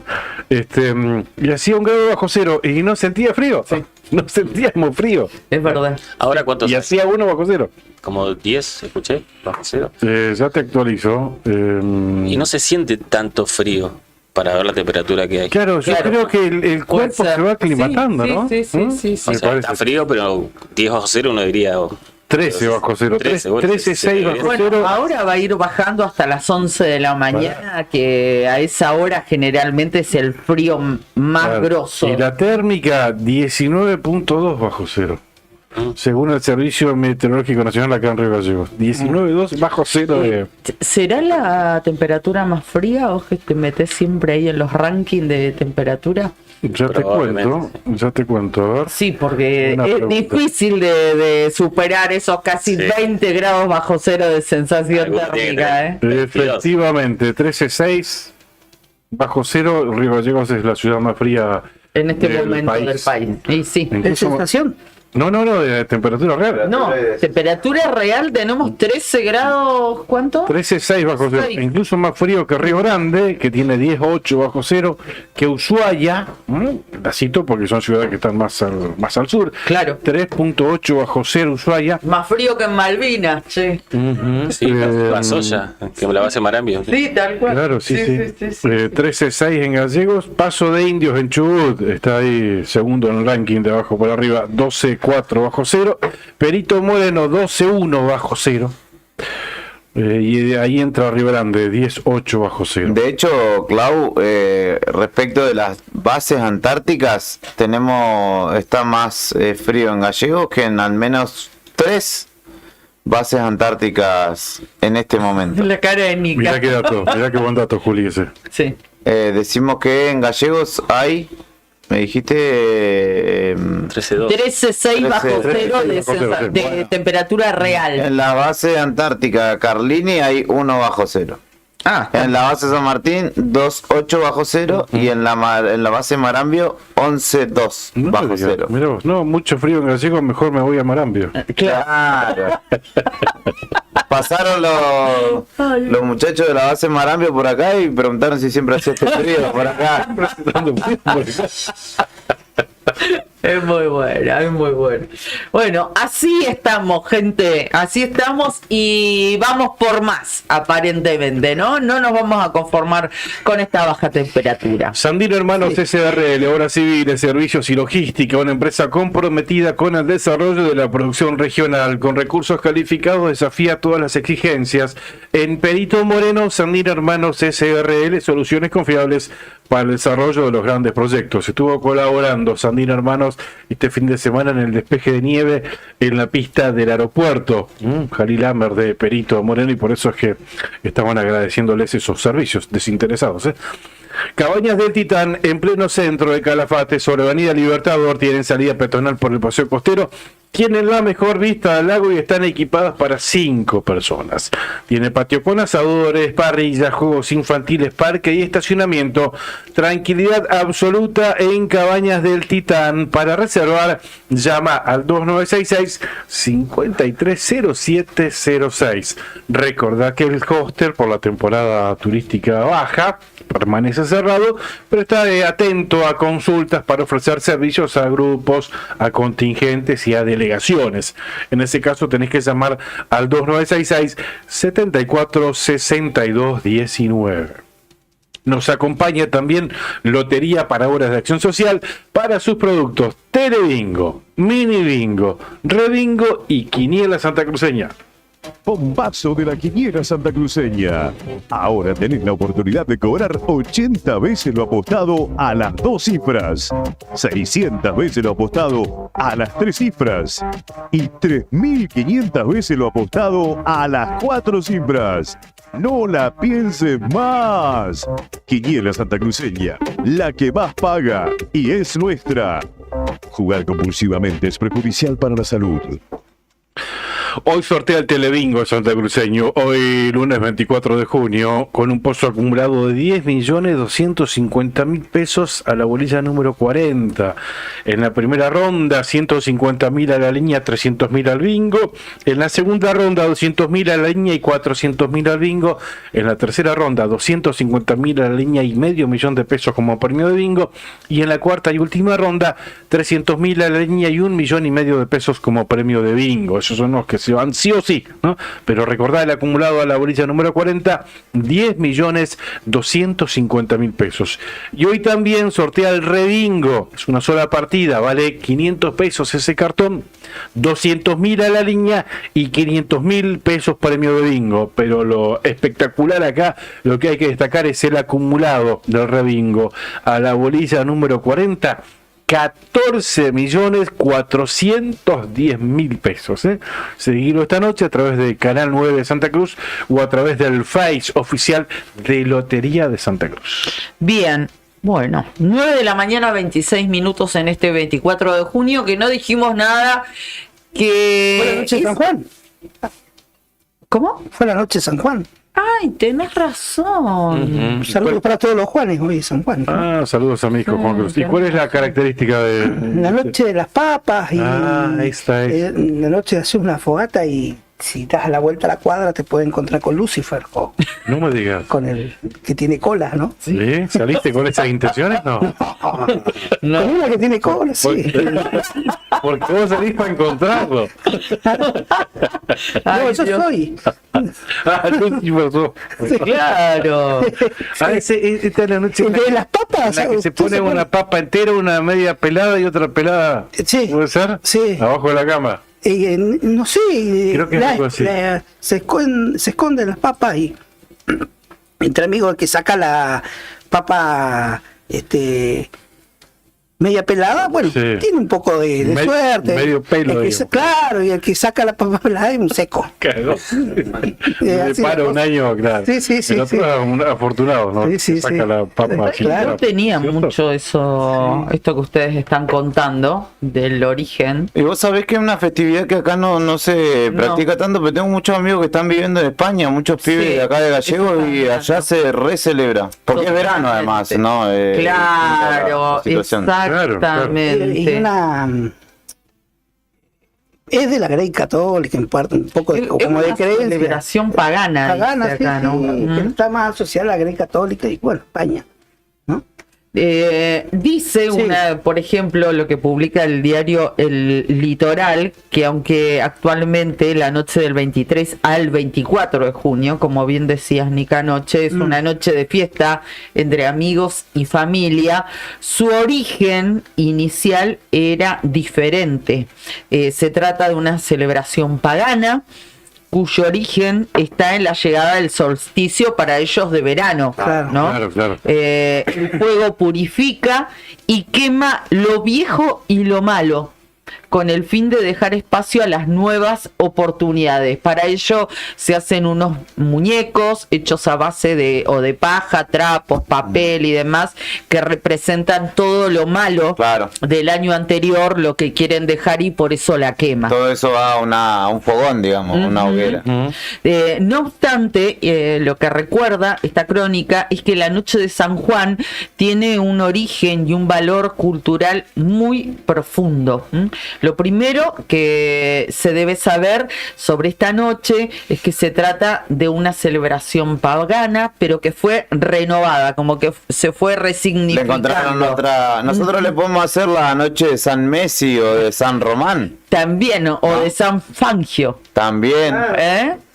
Y hacía 1 grado bajo cero y no sentía frío. No sentíamos frío. Es verdad. Ahora, ¿cuántos? Y hacía 1 bajo cero. Como 10, escuché, bajo cero. Ya te actualizo. Y no se siente tanto frío para ver la temperatura que hay. Claro, yo creo que el cuerpo Puede ser. se va aclimatando, Sí, ¿no? sí, sí, ¿Mm? sí, sí. O Me sea, parece. está frío, pero 10 bajo cero uno diría... 13 bajo cero, 13, bueno, 13, sí, 6 sí, bajo Bueno, cero. ahora va a ir bajando hasta las 11 de la mañana, que a esa hora generalmente es el frío más Claro. grosso. Y la térmica 19.2 bajo cero. Según el Servicio Meteorológico Nacional acá en Río Gallegos. 19.2 bajo cero de... ¿Será la temperatura más fría o que te metes siempre ahí en los rankings de temperatura? Ya te cuento, a ver. Sí, porque Buena es pregunta. difícil de superar esos casi Sí. 20 grados bajo cero de sensación Alguna tiene térmica, que ¿eh? Efectivamente, 13.6 bajo cero. Río Gallegos es la ciudad más fría En este del momento país. del país. Y sí. ¿es Incluso- sensación? No, de temperatura real. No, temperatura real tenemos 13 grados, ¿cuánto? 13.6 bajo cero, 6. incluso más frío que Río Grande, que tiene 10.8 bajo cero, que Ushuaia, la cito porque son ciudades que están más al sur, Claro. 3.8 bajo cero Ushuaia, Más frío que en Malvinas, sí. Sí, la soya, que me la base Marambio. Sí, tal cual. claro, sí. 13.6 en Gallegos, Paso de Indios en Chubut, está ahí segundo en el ranking de abajo por arriba, 12.4 bajo cero, Perito Moreno 12.1 bajo cero. Y de ahí entra Río Grande, 10.8 bajo cero. De hecho, Clau, respecto de las bases antárticas, está más frío en Gallegos que en al menos 3 bases antárticas en este momento. La cara de Nica. Mirá qué dato, mirá qué buen dato, Juli, ese. Sí. Decimos que en Gallegos hay, me dijiste, 13.2. 13.6 bajo 13, cero de, bajo cero, sí. de temperatura real. en la base antártica Carlini hay 1 bajo cero. Ah, En la base San Martín, 2.8 bajo cero. Y en la base Marambio, 11.2 No bajo me digas, cero. mirá vos, no, mucho frío en Gallegos, mejor me voy a Marambio. Claro. Pasaron los muchachos de la base Marambio por acá y preguntaron si siempre hacía este frío por acá. es muy buena, es muy buena. Bueno, así estamos, gente. Así estamos y vamos por más, aparentemente, ¿no? No nos vamos a conformar con esta baja temperatura. Sandino Hermanos SRL, Obras Civiles, Servicios y Logística, una empresa comprometida con el desarrollo de la producción regional, con recursos calificados, desafía todas las exigencias. En Perito Moreno, Sandino Hermanos SRL, soluciones confiables para el desarrollo de los grandes proyectos. Estuvo colaborando Sandino Hermanos este fin de semana en el despeje de nieve en la pista del aeropuerto. Jalil Amer de Perito Moreno, y por eso es que estaban agradeciéndoles esos servicios desinteresados, ¿eh? Cabañas del Titán, en pleno centro de Calafate, sobre Avenida Libertador, tienen salida peatonal por el paseo costero, tienen la mejor vista al lago y están equipadas para 5 personas. Tiene patio con asadores, parrillas, juegos infantiles, parque y estacionamiento. Tranquilidad absoluta en Cabañas del Titán. Para reservar, llama al 2966-530706. Recordá que el hostel, por la temporada turística baja, permanece cerrado, pero está atento a consultas para ofrecer servicios a grupos, a contingentes y a delegaciones. En ese caso tenés que llamar al 2966-746219. Nos acompaña también Lotería para Obras de Acción Social para sus productos Telebingo, Mini Bingo, Rebingo y Quiniela Santacruceña. Bombazo de la Quiniela Santacruceña. Ahora tenés la oportunidad de cobrar 80 veces lo apostado a las 2 cifras, 600 veces lo apostado a las 3 cifras y 3.500 veces lo apostado a las 4 cifras. No la pienses más. Quiniela Santacruceña, la que más paga y es nuestra. Jugar compulsivamente es perjudicial para la salud. Hoy sortea el Telebingo santacruceño, hoy lunes 24 de junio, con un pozo acumulado de 10.250.000 pesos a la bolilla número 40. En la primera ronda, 150.000 a la línea, 300.000 al bingo. En la segunda ronda, 200.000 a la línea y 400.000 al bingo. En la tercera ronda, 250.000 a la línea y $500.000 de pesos como premio de bingo. Y en la cuarta y última ronda, 300.000 a la línea y $1.500.000 de pesos como premio de bingo. Esos son los que se van sí o sí, ¿no? Pero recordad el acumulado a la bolilla número 40, 10.250.000 pesos. Y hoy también sortea el rebingo, es una sola partida, vale 500 pesos ese cartón, 200.000 a la línea y 500.000 pesos premio de bingo. Pero lo espectacular acá, lo que hay que destacar es el acumulado del rebingo a la bolilla número 40, 14.410.000 pesos. Seguirlo esta noche a través de Canal 9 de Santa Cruz o a través del Face oficial de Lotería de Santa Cruz. Bien, bueno, 9 de la mañana, 26 minutos en este 24 de junio, que no dijimos nada que... Fue la noche de San Juan. ¿Cómo? Fue la noche de San Juan. Ay, tenés razón. Saludos para todos los Juanes hoy, San Juan. Ah, saludos a mi hijo Juan Cruz. ¿Y cuál es la característica de...? La noche de las papas y ahí está. la noche de hacer una fogata y si das a la vuelta a la cuadra te puedes encontrar con Lucifer o No me digas. con el que tiene cola, ¿no? ¿Sí? ¿Saliste con esas intenciones? No. Con una que tiene cola, sí. Porque vos salís para encontrarlo. No, yo soy. Ah, Lucifer sos. Claro. Ah, esta es la noche El de las papas. en la que se pone una papa entera, una media pelada y otra pelada. Sí. ¿Puede ser? Sí. Abajo de la cama. No sé, Creo que es algo así. se esconden las papas y entre amigos el que saca la papa media pelada, bueno, Sí. tiene un poco de suerte. medio pelo, El que claro, y el que saca la papa pelada es un seco. Cagó. Le así para la un cosa. año, claro. Sí, sí, sí, El otro sí. era un afortunado, ¿no? Sí, sí, Saca sí. la papa así. Claro. No tenía ¿Cierto? mucho eso, esto que ustedes están contando del origen. Y vos sabés que es una festividad que acá no se practica tanto, pero tengo muchos amigos que están viviendo en España, muchos pibes Sí, de acá de Gallegos, eso y está allá se recelebra. Porque es verano además, ¿no? Claro, la situación. exactamente. Y es de la Grey Católica, en parte, un poco Es como de una creencia. celebración pagana, Pagana, dice sí, acá, ¿no? sí, que está más asociada a la Grey Católica y bueno, España. Dice Sí. por ejemplo, lo que publica el diario El Litoral, que aunque actualmente la noche del 23 al 24 de junio, como bien decías, Nica, noche es una noche de fiesta entre amigos y familia, su origen inicial era diferente. Se trata de una celebración pagana cuyo origen está en la llegada del solsticio para ellos de verano, Claro. ¿no? Claro. El fuego purifica y quema lo viejo y lo malo, con el fin de dejar espacio a las nuevas oportunidades. Para ello se hacen unos muñecos hechos a base de paja, trapos, papel y demás, que representan todo lo malo Claro. del año anterior, lo que quieren dejar, y por eso la quema. Todo eso va a un fogón, digamos, una hoguera. No obstante, lo que recuerda esta crónica es que la noche de San Juan tiene un origen y un valor cultural muy profundo. Lo primero que se debe saber sobre esta noche es que se trata de una celebración pagana, pero que fue renovada, como que se fue Le resignificando. encontraron otra. Nosotros le podemos hacer la noche de San Messi o de San Román. También, o de San Fangio. También.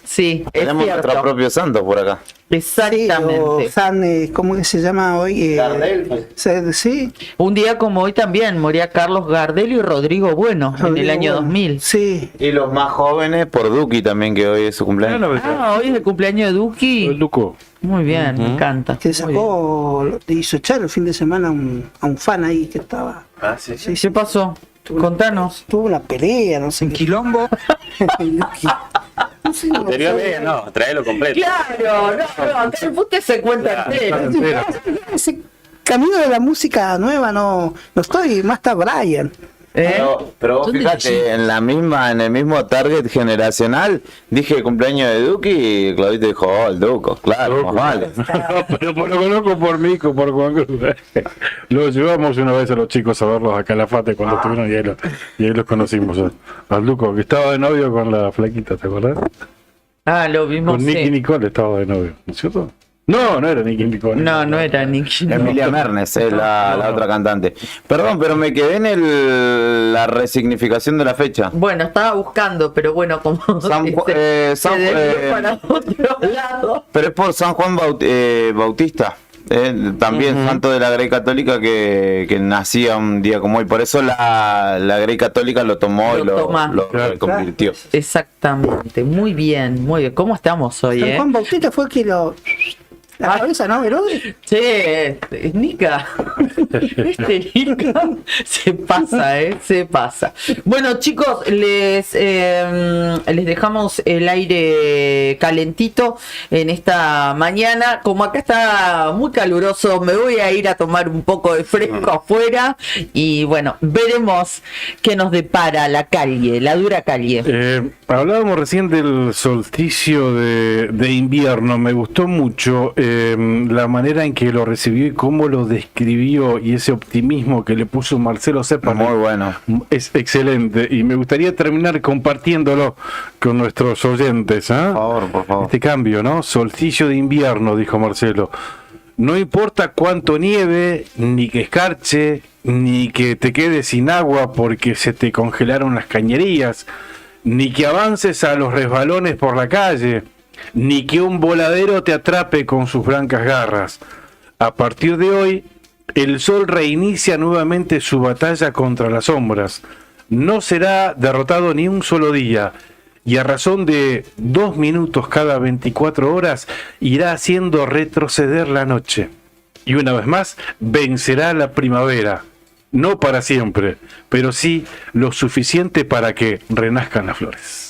Sí, es Tenemos nuestro cierto. propio santo por acá. Exactamente. O San, ¿cómo que se llama hoy? Gardel. Sí, Un día como hoy también moría Carlos Gardel y Rodrigo Bueno en el año 2000. Sí. Y los más jóvenes por Duki también, que hoy es su cumpleaños. Hoy es el cumpleaños de Duki. Luco. Muy bien, me encanta. Que Muy sacó, le hizo echar el fin de semana a un fan ahí que estaba. Ah, sí. bien. ¿Qué pasó? Contanos. Tuvo una pelea, no sé. ¿Un quilombo? No sé, no Anterior sé. no, tráelo completo. Claro, no, acá el fútbol se cuenta entero. Se camino de la música nueva no estoy, más está Brian. Pero vos fíjate, en el mismo target generacional, dije cumpleaños de Duki y Claudito dijo, oh, el Duco, claro, más vale. Pero lo conozco por Mico, por Juan Cruz. Los llevamos una vez a los chicos a verlos a Calafate cuando estuvieron y ahí los conocimos. Al Duco, que estaba de novio con la flaquita, ¿te acordás? Ah, lo vimos. Con Nicky Nicole estaba de novio, ¿no es cierto? No era Nicky Nicole. No era Nicky. Emilia Mernes es la otra cantante. Perdón, pero me quedé en la resignificación de la fecha. Bueno, estaba buscando, pero bueno, como se desvió para otro lado. Pero es por San Juan Bautista. También santo de la Grey Católica que nacía un día como hoy. Por eso la Grey Católica lo tomó y lo convirtió. Exactamente, muy bien, muy bien. ¿Cómo estamos hoy? San Juan Bautista fue el que la cabeza, ¿no, Herodes? Sí, Nica. Nica se pasa, se pasa. Bueno, chicos, les dejamos el aire calentito en esta mañana. Como acá está muy caluroso, me voy a ir a tomar un poco de fresco afuera y bueno, veremos qué nos depara la calle, la dura calle. Hablábamos recién del solsticio de invierno, me gustó mucho la manera en que lo recibió y cómo lo describió y ese optimismo que le puso Marcelo Cepa. Muy bueno. Es excelente y me gustaría terminar compartiéndolo con nuestros oyentes. Por favor. Este cambio, ¿no? Solsticio de invierno, dijo Marcelo. No importa cuánto nieve, ni que escarche, ni que te quedes sin agua porque se te congelaron las cañerías, ni que avances a los resbalones por la calle, ni que un voladero te atrape con sus blancas garras. A partir de hoy, el sol reinicia nuevamente su batalla contra las sombras. No será derrotado ni un solo día, y a razón de 2 minutos cada 24 horas, irá haciendo retroceder la noche. Y una vez más, vencerá la primavera. No para siempre, pero sí lo suficiente para que renazcan las flores.